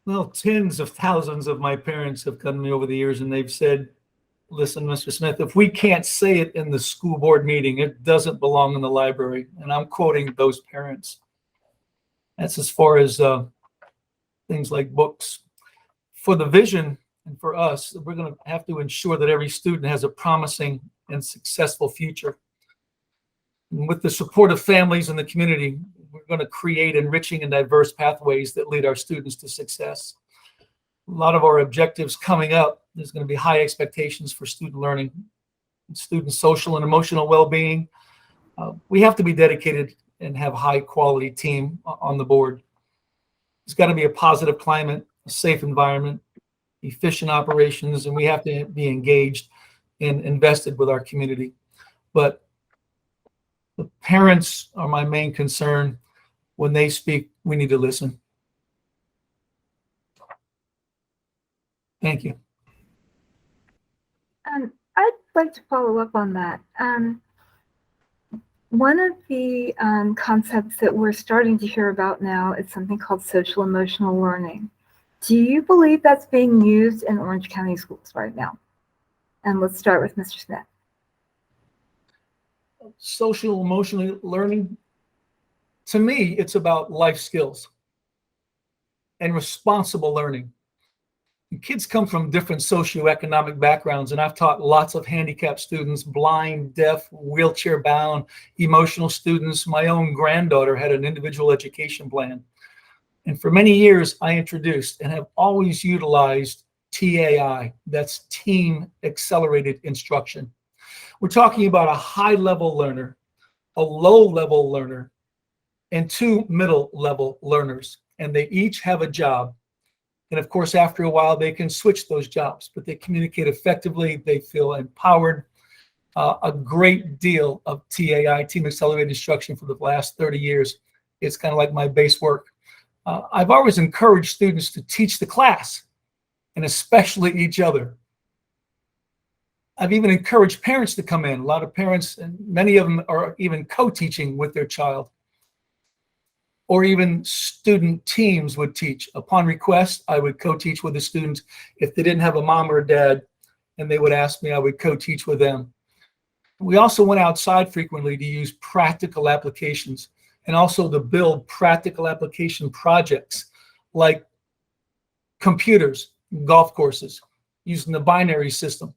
Well, tens of thousands of my parents have come to me over the years and they've said, listen, Mr. Smith, if we can't say it in the school board meeting, it doesn't belong in the library. And I'm quoting those parents. That's as far as things like books. For the vision and for us, we're going to have to ensure that every student has a promising and successful future. And with the support of families and the community, we're going to create enriching and diverse pathways that lead our students to success. A lot of our objectives coming up, there's going to be high expectations for student learning, student social and emotional well-being. We have to be dedicated and have a high quality team on the board. There's got to be a positive climate, a safe environment, efficient operations, and we have to be engaged and invested with our community. But the parents are my main concern. When they speak, we need to listen. Thank you. like to follow up on that. One of the concepts that we're starting to hear about now is something called social emotional learning. Do you believe that's being used in Orange County schools right now? And let's start with Mr. Smith. Social emotional learning, to me, it's about life skills and responsible learning. Kids come from different socioeconomic backgrounds, and I've taught lots of handicapped students, blind, deaf, wheelchair bound, emotional students. My own granddaughter had an individual education plan. And for many years, I introduced and have always utilized TAI, that's Team Accelerated Instruction. We're talking about a high-level learner, a low-level learner, and 2 middle-level learners, and they each have a job. And of course, after a while, they can switch those jobs, but they communicate effectively. They feel empowered. A great deal of TAI, Team Accelerated Instruction, for the last 30 years. It's kind of like my base work. I've always encouraged students to teach the class, and especially each other. I've even encouraged parents to come in. A lot of parents, and many of them are even co-teaching with their child. Or even student teams would teach. Upon request, I would co-teach with the students. If they didn't have a mom or a dad and they would ask me, I would co-teach with them. We also went outside frequently to use practical applications and also to build practical application projects like computers, golf courses, using the binary system.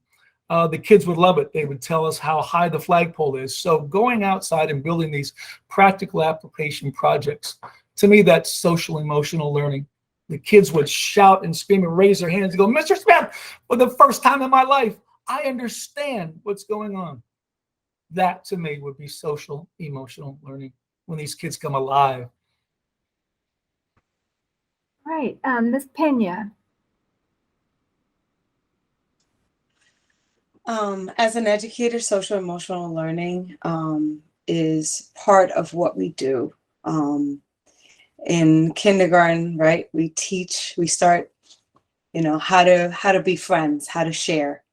The kids would love it. They would tell us how high the flagpole is. So going outside and building these practical application projects, to me, that's social emotional learning. The kids would shout and scream and raise their hands and go, Mr. Smith, for the first time in my life, I understand what's going on. That, to me, would be social emotional learning, when these kids come alive. Right. Ms. Pena. As an educator, social emotional learning is part of what we do. In kindergarten, right? We start, how to be friends, how to share,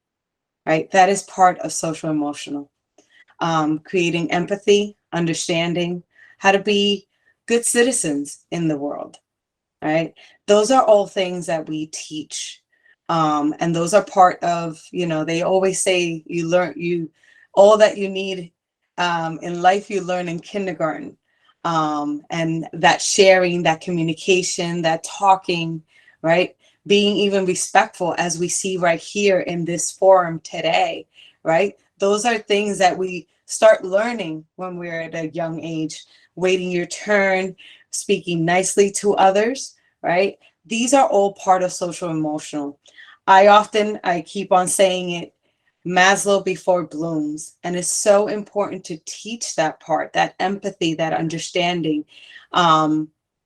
right? That is part of social emotional. Creating empathy, understanding, how to be good citizens in the world, right? Those are all things that we teach. And those are part of, they always say all that you need in life, you learn in kindergarten. And that sharing, that communication, that talking, right? Being even respectful, as we see right here in this forum today, right? Those are things that we start learning when we're at a young age, waiting your turn, speaking nicely to others, right? These are all part of social emotional. I keep on saying it, Maslow before Bloom's, and it's so important to teach that part, that empathy, that understanding,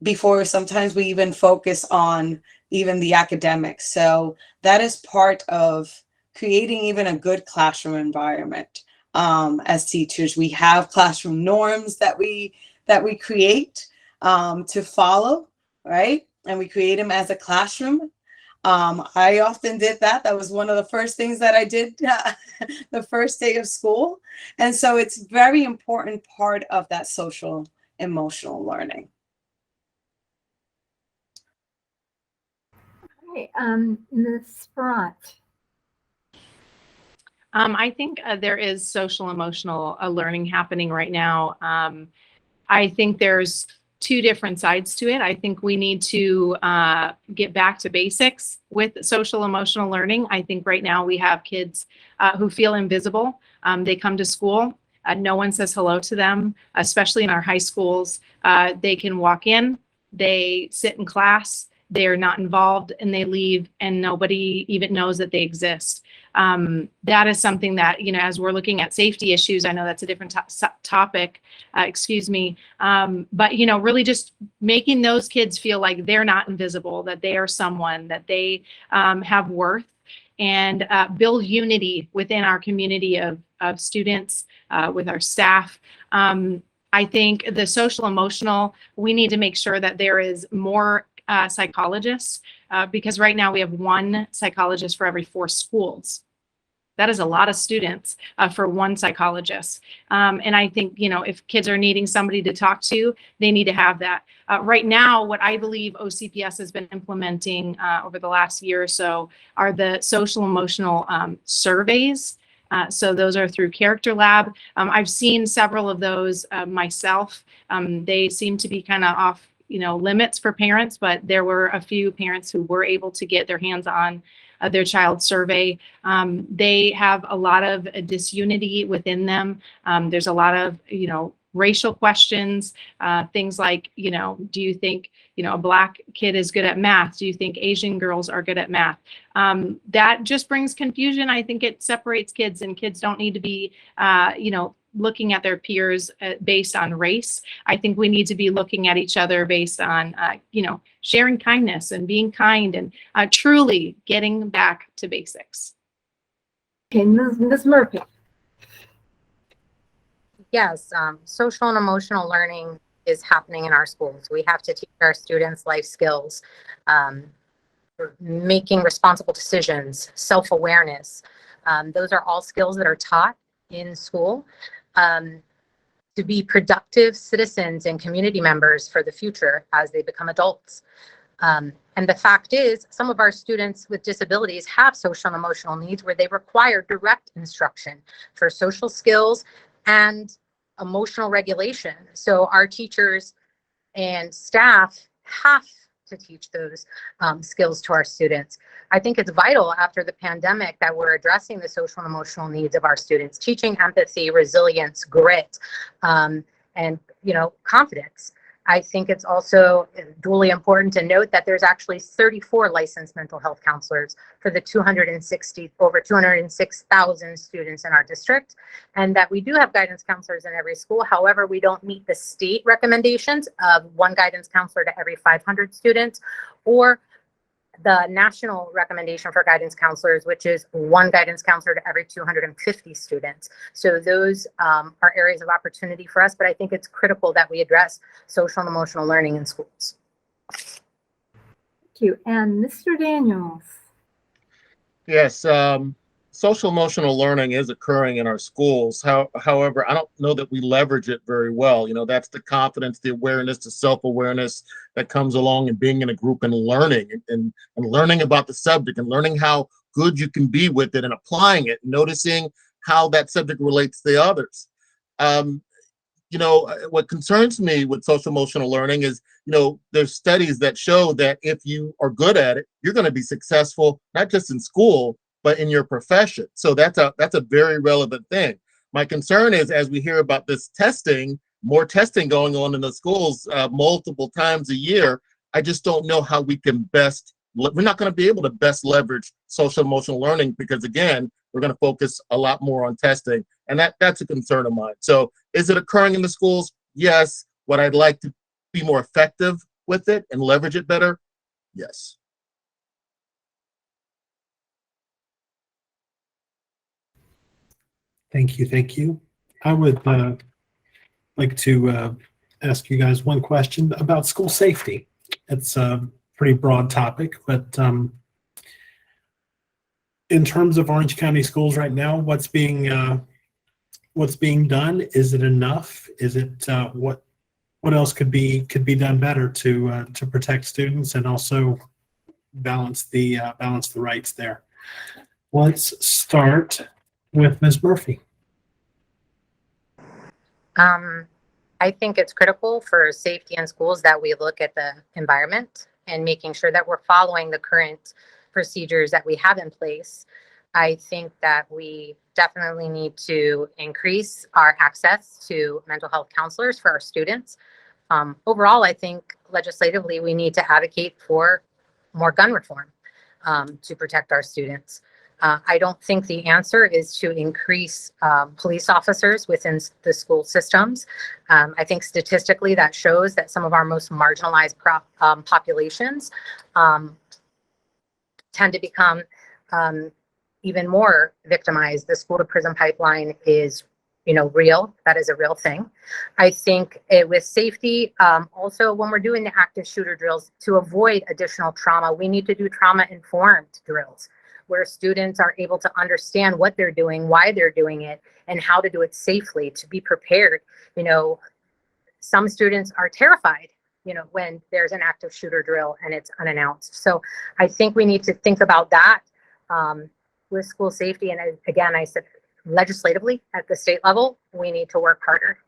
before sometimes we even focus on even the academics. So that is part of creating even a good classroom environment. As teachers, we have classroom norms that we create to follow, right? And we create them as a classroom. I often did that. That was one of the first things that I did the first day of school. And so it's very important part of that social emotional learning. Right. Ms. Farrant. I think there is social emotional learning happening right now. I think there's 2 different sides to it. I think we need to get back to basics with social emotional learning. I think right now we have kids who feel invisible. They come to school, no one says hello to them, especially in our high schools. They can walk in, they sit in class, they're not involved, and they leave, and nobody even knows that they exist. That is something that, as we're looking at safety issues, I know that's a different topic, but, really just making those kids feel like they're not invisible, that they are someone, that they have worth, and build unity within our community of students, with our staff. I think the social emotional, we need to make sure that there is more psychologists, because right now we have 1 psychologist for every 4 schools. That is a lot of students for one psychologist. And I think, you know, if kids are needing somebody to talk to, they need to have that. Right now, what I believe OCPS has been implementing over the last year or so are the social emotional surveys. So those are through Character Lab. I've seen several of those myself. They seem to be kind of off, you know, limits for parents, but there were a few parents who were able to get their hands on their child's survey. They have a lot of disunity within them. There's a lot of, you know, racial questions, things like, you know, do you think, you know, a Black kid is good at math? Do you think Asian girls are good at math? That just brings confusion. I think it separates kids, and kids don't need to be, you know, looking at their peers based on race. I think we need to be looking at each other based on, you know, sharing kindness and being kind and truly getting back to basics. Okay, Ms. Murphy. Yes, social and emotional learning is happening in our schools. We have to teach our students life skills, making responsible decisions, self-awareness. Those are all skills that are taught in school to be productive citizens and community members for the future as they become adults. And the fact is, some of our students with disabilities have social and emotional needs where they require direct instruction for social skills and emotional regulation. So our teachers and staff have to teach those skills to our students. I think it's vital after the pandemic that we're addressing the social and emotional needs of our students, teaching empathy, resilience, grit, and, you know, confidence. I think it's also duly important to note that there's actually 34 licensed mental health counselors for the over 206,000 students in our district, and that we do have guidance counselors in every school. However, we don't meet the state recommendations of one guidance counselor to every 500 students, or the national recommendation for guidance counselors, which is one guidance counselor to every 250 students. So those are areas of opportunity for us, but I think it's critical that we address social and emotional learning in schools. Thank you. And Mr. Daniels. Yes, social emotional learning is occurring in our schools. However, I don't know that we leverage it very well. You know, that's the confidence, the awareness, the self-awareness that comes along in being in a group and learning and learning about the subject and learning how good you can be with it and applying it, noticing how that subject relates to others. You know, what concerns me with social emotional learning is, you know, there's studies that show that if you are good at it, you're going to be successful, not just in school, but in your profession. So that's a very relevant thing. My concern is, as we hear about this testing, more testing going on in the schools multiple times a year, I just don't know how we can best, we're not going to be able to best leverage social emotional learning because, again, we're going to focus a lot more on testing. And that's a concern of mine. So is it occurring in the schools? Yes. Would I like to be more effective with it and leverage it better? Yes. Thank you. Thank you. I would like to ask you guys one question about school safety. It's a pretty broad topic, but in terms of Orange County schools right now, what's being done? Is it enough? Is it what else could be done better to protect students and also balance the rights there? Let's start with Ms. Murphy. I think it's critical for safety in schools that we look at the environment and making sure that we're following the current procedures that we have in place. I think that we definitely need to increase our access to mental health counselors for our students. Overall, I think legislatively we need to advocate for more gun reform to protect our students. I don't think the answer is to increase police officers within the school systems. I think statistically that shows that some of our most marginalized populations tend to become even more victimized. The school to prison pipeline is, you know, real. That is a real thing. I think with safety, also when we're doing the active shooter drills, to avoid additional trauma, we need to do trauma-informed drills. where students are able to understand what they're doing, why they're doing it, and how to do it safely, to be prepared. You know, some students are terrified, you know, when there's an active shooter drill and it's unannounced. So I think we need to think about that with school safety. And again, I said legislatively at the state level, we need to work harder.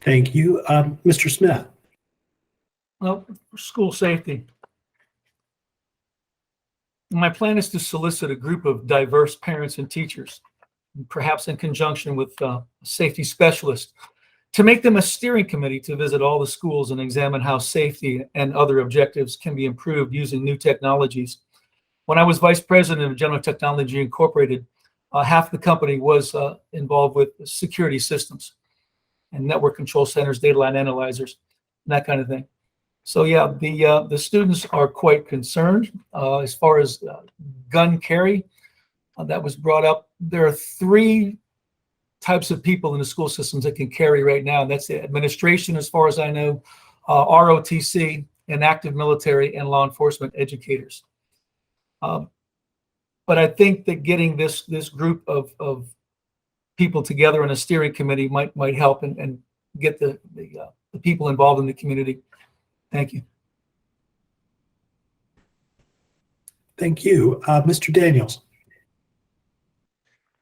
Thank you. Mr. Smith. Well, for school safety, my plan is to solicit a group of diverse parents and teachers, perhaps in conjunction with a safety specialist, to make them a steering committee to visit all the schools and examine how safety and other objectives can be improved using new technologies. When I was vice president of General Technology Incorporated, half the company was involved with security systems and network control centers, data line analyzers, and that kind of thing. So yeah, the students are quite concerned as far as gun carry. That was brought up. There are 3 types of people in the school systems that can carry right now. And that's the administration, as far as I know, ROTC, and active military and law enforcement educators. But I think that getting this group of people together in a steering committee might help and get the people involved in the community. Thank you. Thank you. Mr. Daniels.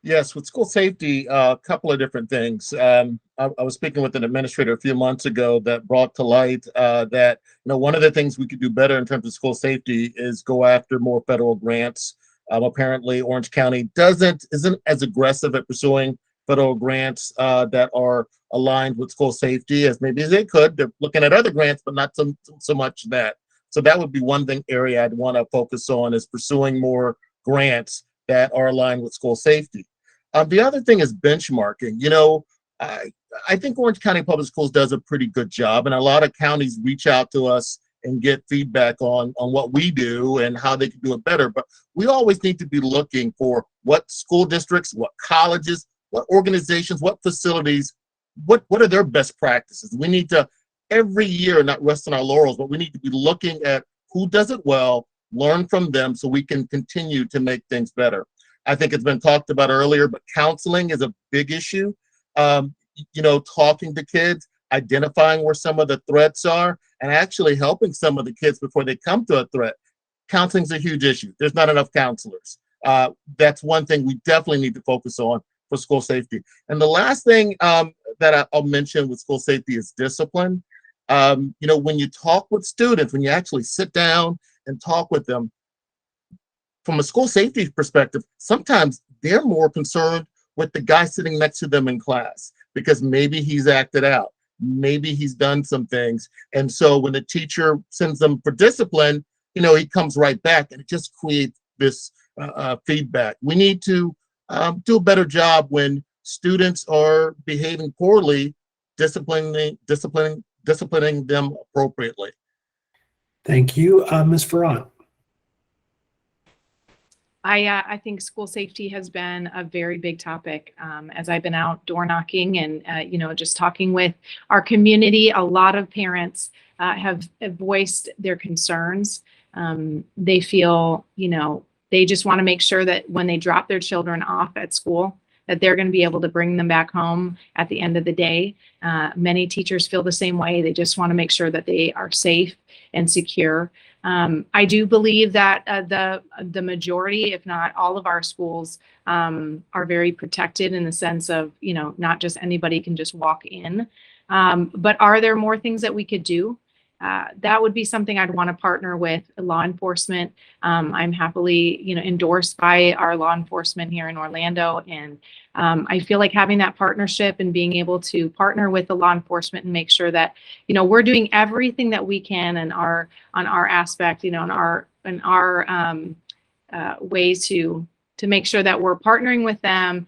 Yes, with school safety, a couple of different things. I was speaking with an administrator a few months ago that brought to light that, you know, one of the things we could do better in terms of school safety is go after more federal grants. Apparently, Orange County isn't as aggressive at pursuing federal grants that are aligned with school safety as maybe they could. They're looking at other grants, but not so much that. So that would be one area I'd want to focus on, is pursuing more grants that are aligned with school safety. The other thing is benchmarking. You know, I think Orange County Public Schools does a pretty good job, and a lot of counties reach out to us and get feedback on what we do and how they can do it better. But we always need to be looking for what school districts, what colleges, what organizations, what facilities, what are their best practices. We need to every year not rest on our laurels, but we need to be looking at who does it well, learn from them so we can continue to make things better. I think it's been talked about earlier, but counseling is a big issue. You know, talking to kids, identifying where some of the threats are, and actually helping some of the kids before they come to a threat. Counseling's a huge issue. There's not enough counselors. That's one thing we definitely need to focus on for school safety. And the last thing that I'll mention with school safety is discipline. You know, when you talk with students, when you actually sit down and talk with them, from a school safety perspective, sometimes they're more concerned with the guy sitting next to them in class because maybe he's acted out, maybe he's done some things. And so when the teacher sends them for discipline, you know, he comes right back, and it just creates this feedback. We need to do a better job when students are behaving poorly, disciplining them appropriately. Thank you. Ms. Farrant. I think school safety has been a very big topic as I've been out door knocking and, you know, just talking with our community. A lot of parents have voiced their concerns. They feel, you know, they just want to make sure that when they drop their children off at school, that they're going to be able to bring them back home at the end of the day. Many teachers feel the same way. They just want to make sure that they are safe and secure. I do believe that the majority, if not all of our schools, are very protected in the sense of, you know, not just anybody can just walk in. But are there more things that we could do? That would be something I'd want to partner with law enforcement. I'm happily, you know, endorsed by our law enforcement here in Orlando. And I feel like having that partnership and being able to partner with the law enforcement and make sure that, you know, we're doing everything that we can on our aspect, you know, in our ways to make sure that we're partnering with them.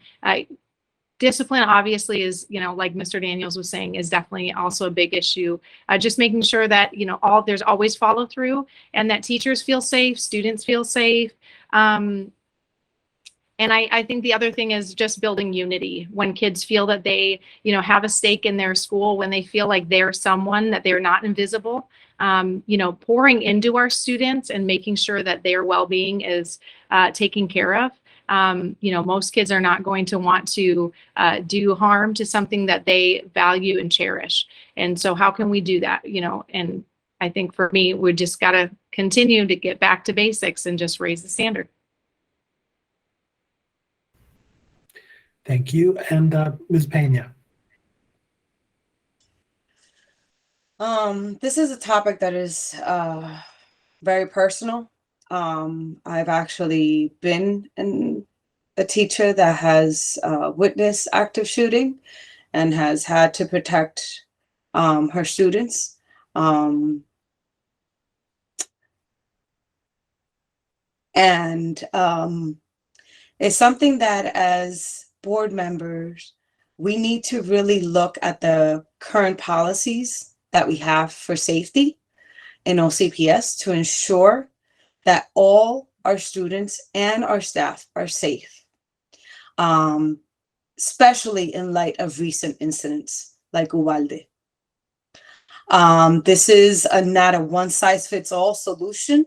Discipline obviously is, you know, like Mr. Daniels was saying, is definitely also a big issue. Just making sure that, you know, there's always follow through and that teachers feel safe, students feel safe. And I think the other thing is just building unity. When kids feel that they, have a stake in their school, when they feel like they're someone, that they're not invisible, pouring into our students and making sure that their well-being is taken care of. Most kids are not going to want to do harm to something that they value and cherish. And so how can we do that? And I think for me, we just got to continue to get back to basics and just raise the standard. Thank you. And Ms. Pena. This is a topic that is very personal. I've actually been a teacher that has witnessed active shooting and has had to protect her students. It's something that as board members, we need to really look at the current policies that we have for safety in OCPS to ensure that all our students and our staff are safe, especially in light of recent incidents like Uvalde. This is not a one-size-fits-all solution.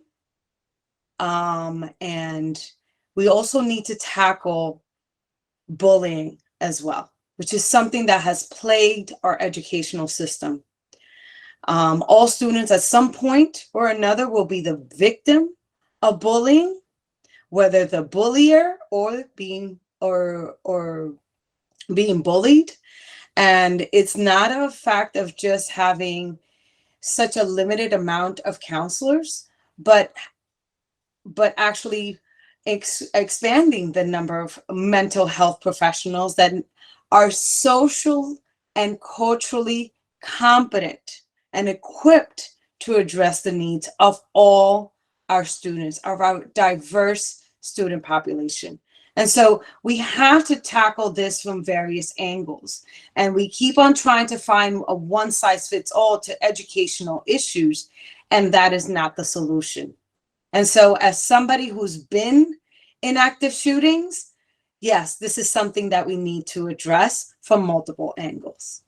And we also need to tackle bullying as well, which is something that has plagued our educational system. All students at some point or another will be the victim of bullying, whether the bullier or being bullied. And it's not a fact of just having such a limited amount of counselors, but actually expanding the number of mental health professionals that are social and culturally competent and equipped to address the needs of all our students, of our diverse student population. And so we have to tackle this from various angles. And we keep on trying to find a one-size-fits-all to educational issues, and that is not the solution. And so as somebody who's been in active shootings, yes, this is something that we need to address from multiple angles.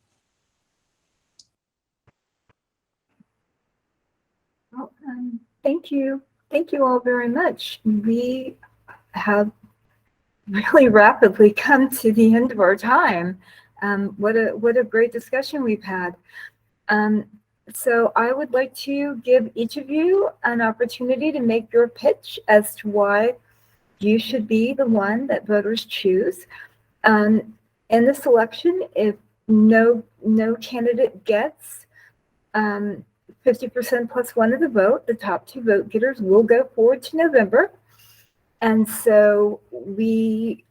Well, thank you. Thank you all very much. We have really rapidly come to the end of our time. What a great discussion we've had. So I would like to give each of you an opportunity to make your pitch as to why you should be the one that voters choose. In the selection, if no candidate gets 50% plus one of the vote, the top two vote getters will go forward to November. And so we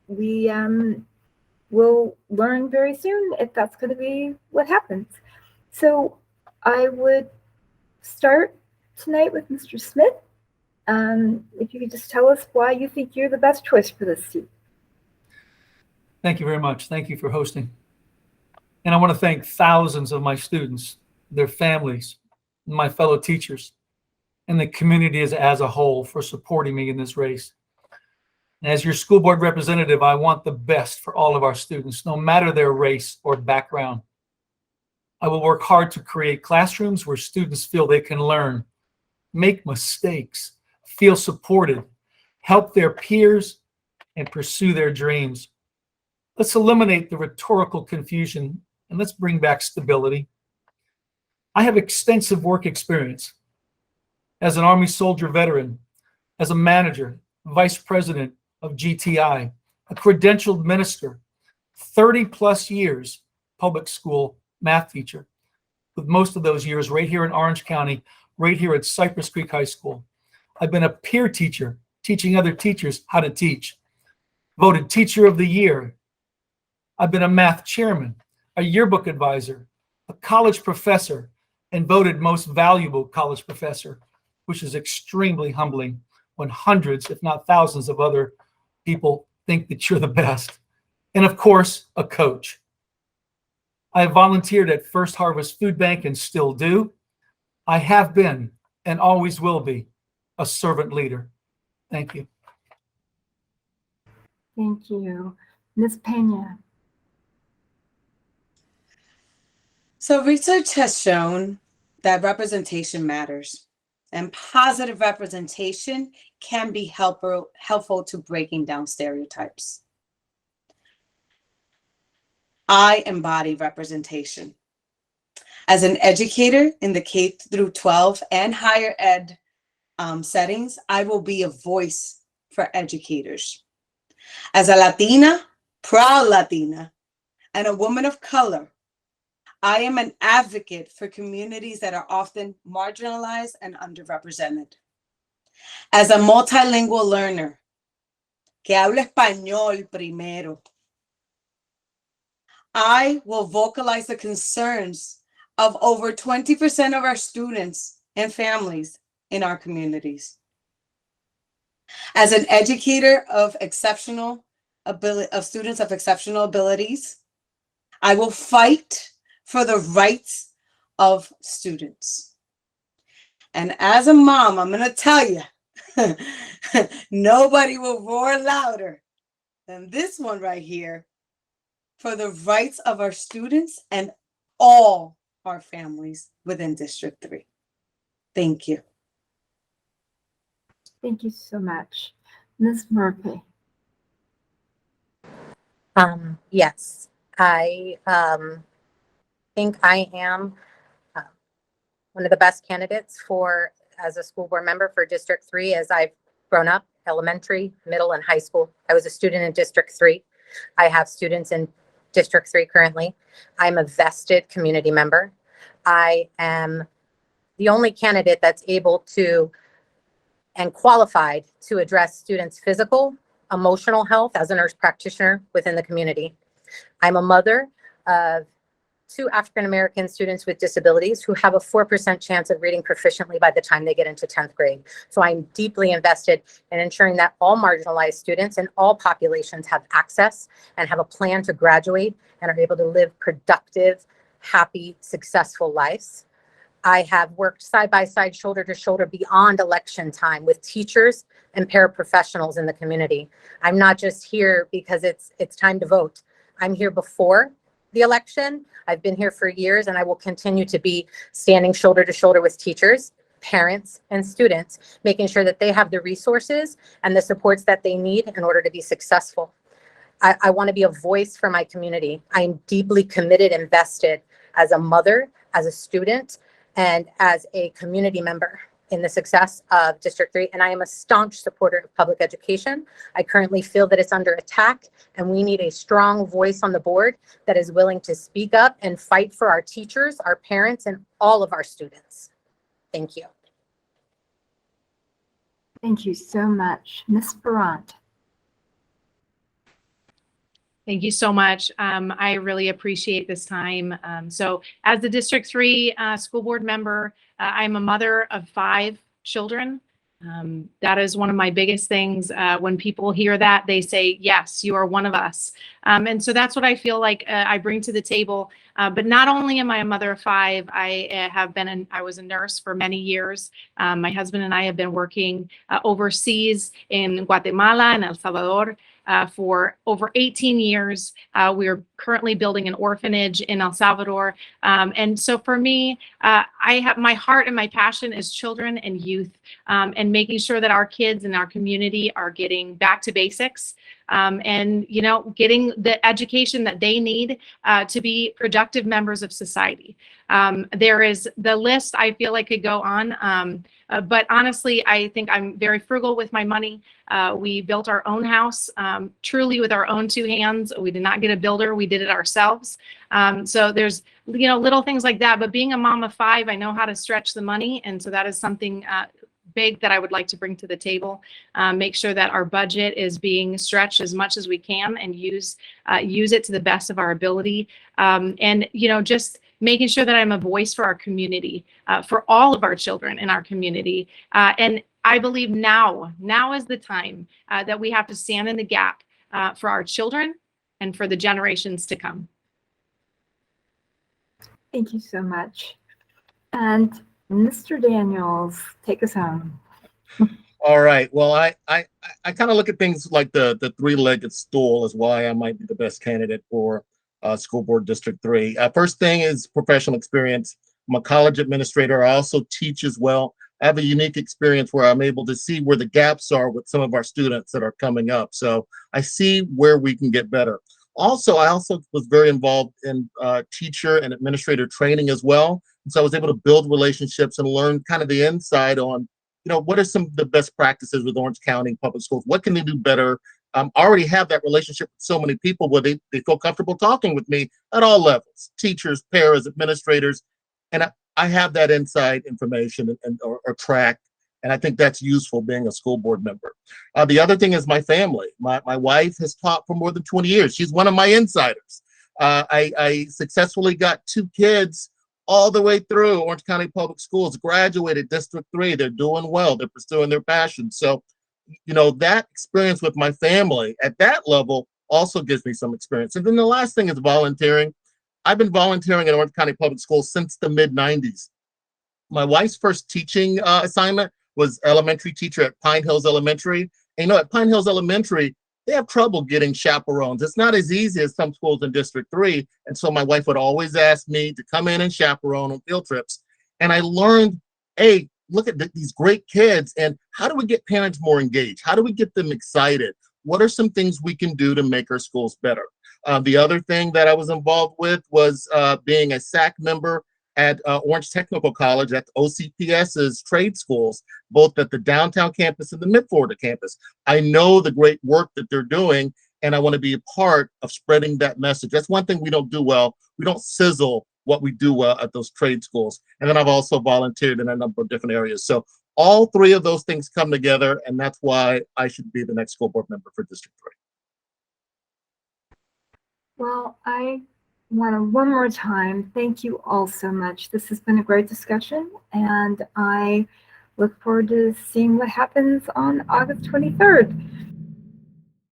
will learn very soon if that's going to be what happens. So I would start tonight with Mr. Smith. If you could just tell us why you think you're the best choice for this seat. Thank you very much. Thank you for hosting. And I want to thank thousands of my students, their families, my fellow teachers, and the community as a whole for supporting me in this race. And as your school board representative, I want the best for all of our students, no matter their race or background. I will work hard to create classrooms where students feel they can learn, make mistakes, feel supported, help their peers, and pursue their dreams. Let's eliminate the rhetorical confusion and let's bring back stability. I have extensive work experience as an Army soldier veteran, as a manager, vice president of GTI, a credentialed minister, 30 plus years public school math teacher, with most of those years right here in Orange County, right here at Cypress Creek High School. I've been a peer teacher, teaching other teachers how to teach, voted Teacher of the Year. I've been a math chairman, a yearbook advisor, a college professor, and voted most valuable college professor, which is extremely humbling when hundreds, if not thousands of other people think that you're the best. And of course, a coach. I have volunteered at First Harvest Food Bank and still do. I have been and always will be a servant leader. Thank you. Thank you. Ms. Pena. So research has shown that representation matters, and positive representation can be helpful to breaking down stereotypes. I embody representation. As an educator in the K through 12 and higher ed settings, I will be a voice for educators. As a Latina, proud Latina, and a woman of color, I am an advocate for communities that are often marginalized and underrepresented. As a multilingual learner, que habla español primero, I will vocalize the concerns of over 20% of our students and families in our communities. As an educator of students of exceptional abilities, I will fight for the rights of students. And as a mom, I'm going to tell you, nobody will roar louder than this one right here for the rights of our students and all our families within District 3. Thank you. Thank you so much. Ms. Murphey. Yes, I think I am one of the best candidates as a school board member for District 3 as I've grown up, elementary, middle, and high school. I was a student in District 3. I have students in District 3 currently. I'm a vested community member. I am the only candidate that's able to and qualified to address students' physical, emotional health as a nurse practitioner within the community. I'm a mother of 2 African-American students with disabilities who have a 4% chance of reading proficiently by the time they get into 10th grade. So I'm deeply invested in ensuring that all marginalized students and all populations have access and have a plan to graduate and are able to live productive, happy, successful lives. I have worked side by side, shoulder to shoulder beyond election time with teachers and paraprofessionals in the community. I'm not just here because it's time to vote. I'm here before the election. I've been here for years, and I will continue to be standing shoulder to shoulder with teachers, parents, and students, making sure that they have the resources and the supports that they need in order to be successful. I want to be a voice for my community. I'm deeply committed and vested as a mother, as a student, and as a community member in the success of District 3. And I am a staunch supporter of public education. I currently feel that it's under attack, and we need a strong voice on the board that is willing to speak up and fight for our teachers, our parents, and all of our students. Thank you. Thank you so much. Ms. Farrant. Thank you so much. I really appreciate this time. So as the District 3 school board member, I'm a mother of 5 children. That is one of my biggest things. When people hear that, they say, yes, you are one of us. And so that's what I feel like I bring to the table. But not only am I a mother of 5, I was a nurse for many years. My husband and I have been working overseas in Guatemala and El Salvador for over 18 years. We are currently building an orphanage in El Salvador. And so for me, I have my heart and my passion is children and youth, and making sure that our kids in our community are getting back to basics, and getting the education that they need to be productive members of society. There is the list, I feel like could go on, but honestly, I think I'm very frugal with my money. We built our own house, truly with our own 2 hands. We did not get a builder. We did it ourselves. So there's, little things like that. But being a mom of 5, I know how to stretch the money. And so that is something big that I would like to bring to the table. Make sure that our budget is being stretched as much as we can and use it to the best of our ability. And, just making sure that I'm a voice for our community, for all of our children in our community. And I believe now is the time that we have to stand in the gap for our children and for the generations to come. Thank you so much. And Mr. Daniels, take us home. All right. Well, I kind of look at things like the three-legged stool is why I might be the best candidate for School Board District 3. First thing is professional experience. I'm a college administrator. I also teach as well. I have a unique experience where I'm able to see where the gaps are with some of our students that are coming up. So I see where we can get better. Also, I also was very involved in teacher and administrator training as well. And so I was able to build relationships and learn kind of the inside on, what are some of the best practices with Orange County Public Schools? What can they do better? Already have that relationship with so many people where they feel comfortable talking with me at all levels, teachers, paras, administrators. And I have that inside information or track. And I think that's useful being a school board member. The other thing is my family. My wife has taught for more than 20 years. She's one of my insiders. I successfully got 2 kids all the way through Orange County Public Schools, graduated District 3. They're doing well. They're pursuing their passion. So, that experience with my family at that level also gives me some experience. And then the last thing is volunteering. I've been volunteering at Orange County Public Schools since the mid-90s. My wife's first teaching assignment was elementary teacher at Pine Hills Elementary. And at Pine Hills Elementary, they have trouble getting chaperones. It's not as easy as some schools in District 3. And so my wife would always ask me to come in and chaperone on field trips. And I learned, hey, look at these great kids, and how do we get parents more engaged? How do we get them excited? What are some things we can do to make our schools better? The other thing that I was involved with was being a SAC member at Orange Technical College at OCPS's trade schools, both at the downtown campus and the Mid-Florida campus. I know the great work that they're doing, and I want to be a part of spreading that message. That's one thing we don't do well. We don't sizzle what we do well at those trade schools. And then I've also volunteered in a number of different areas. So all 3 of those things come together, and that's why I should be the next school board member for District 3. Well, I want to one more time thank you all so much. This has been a great discussion, and I look forward to seeing what happens on August 23rd.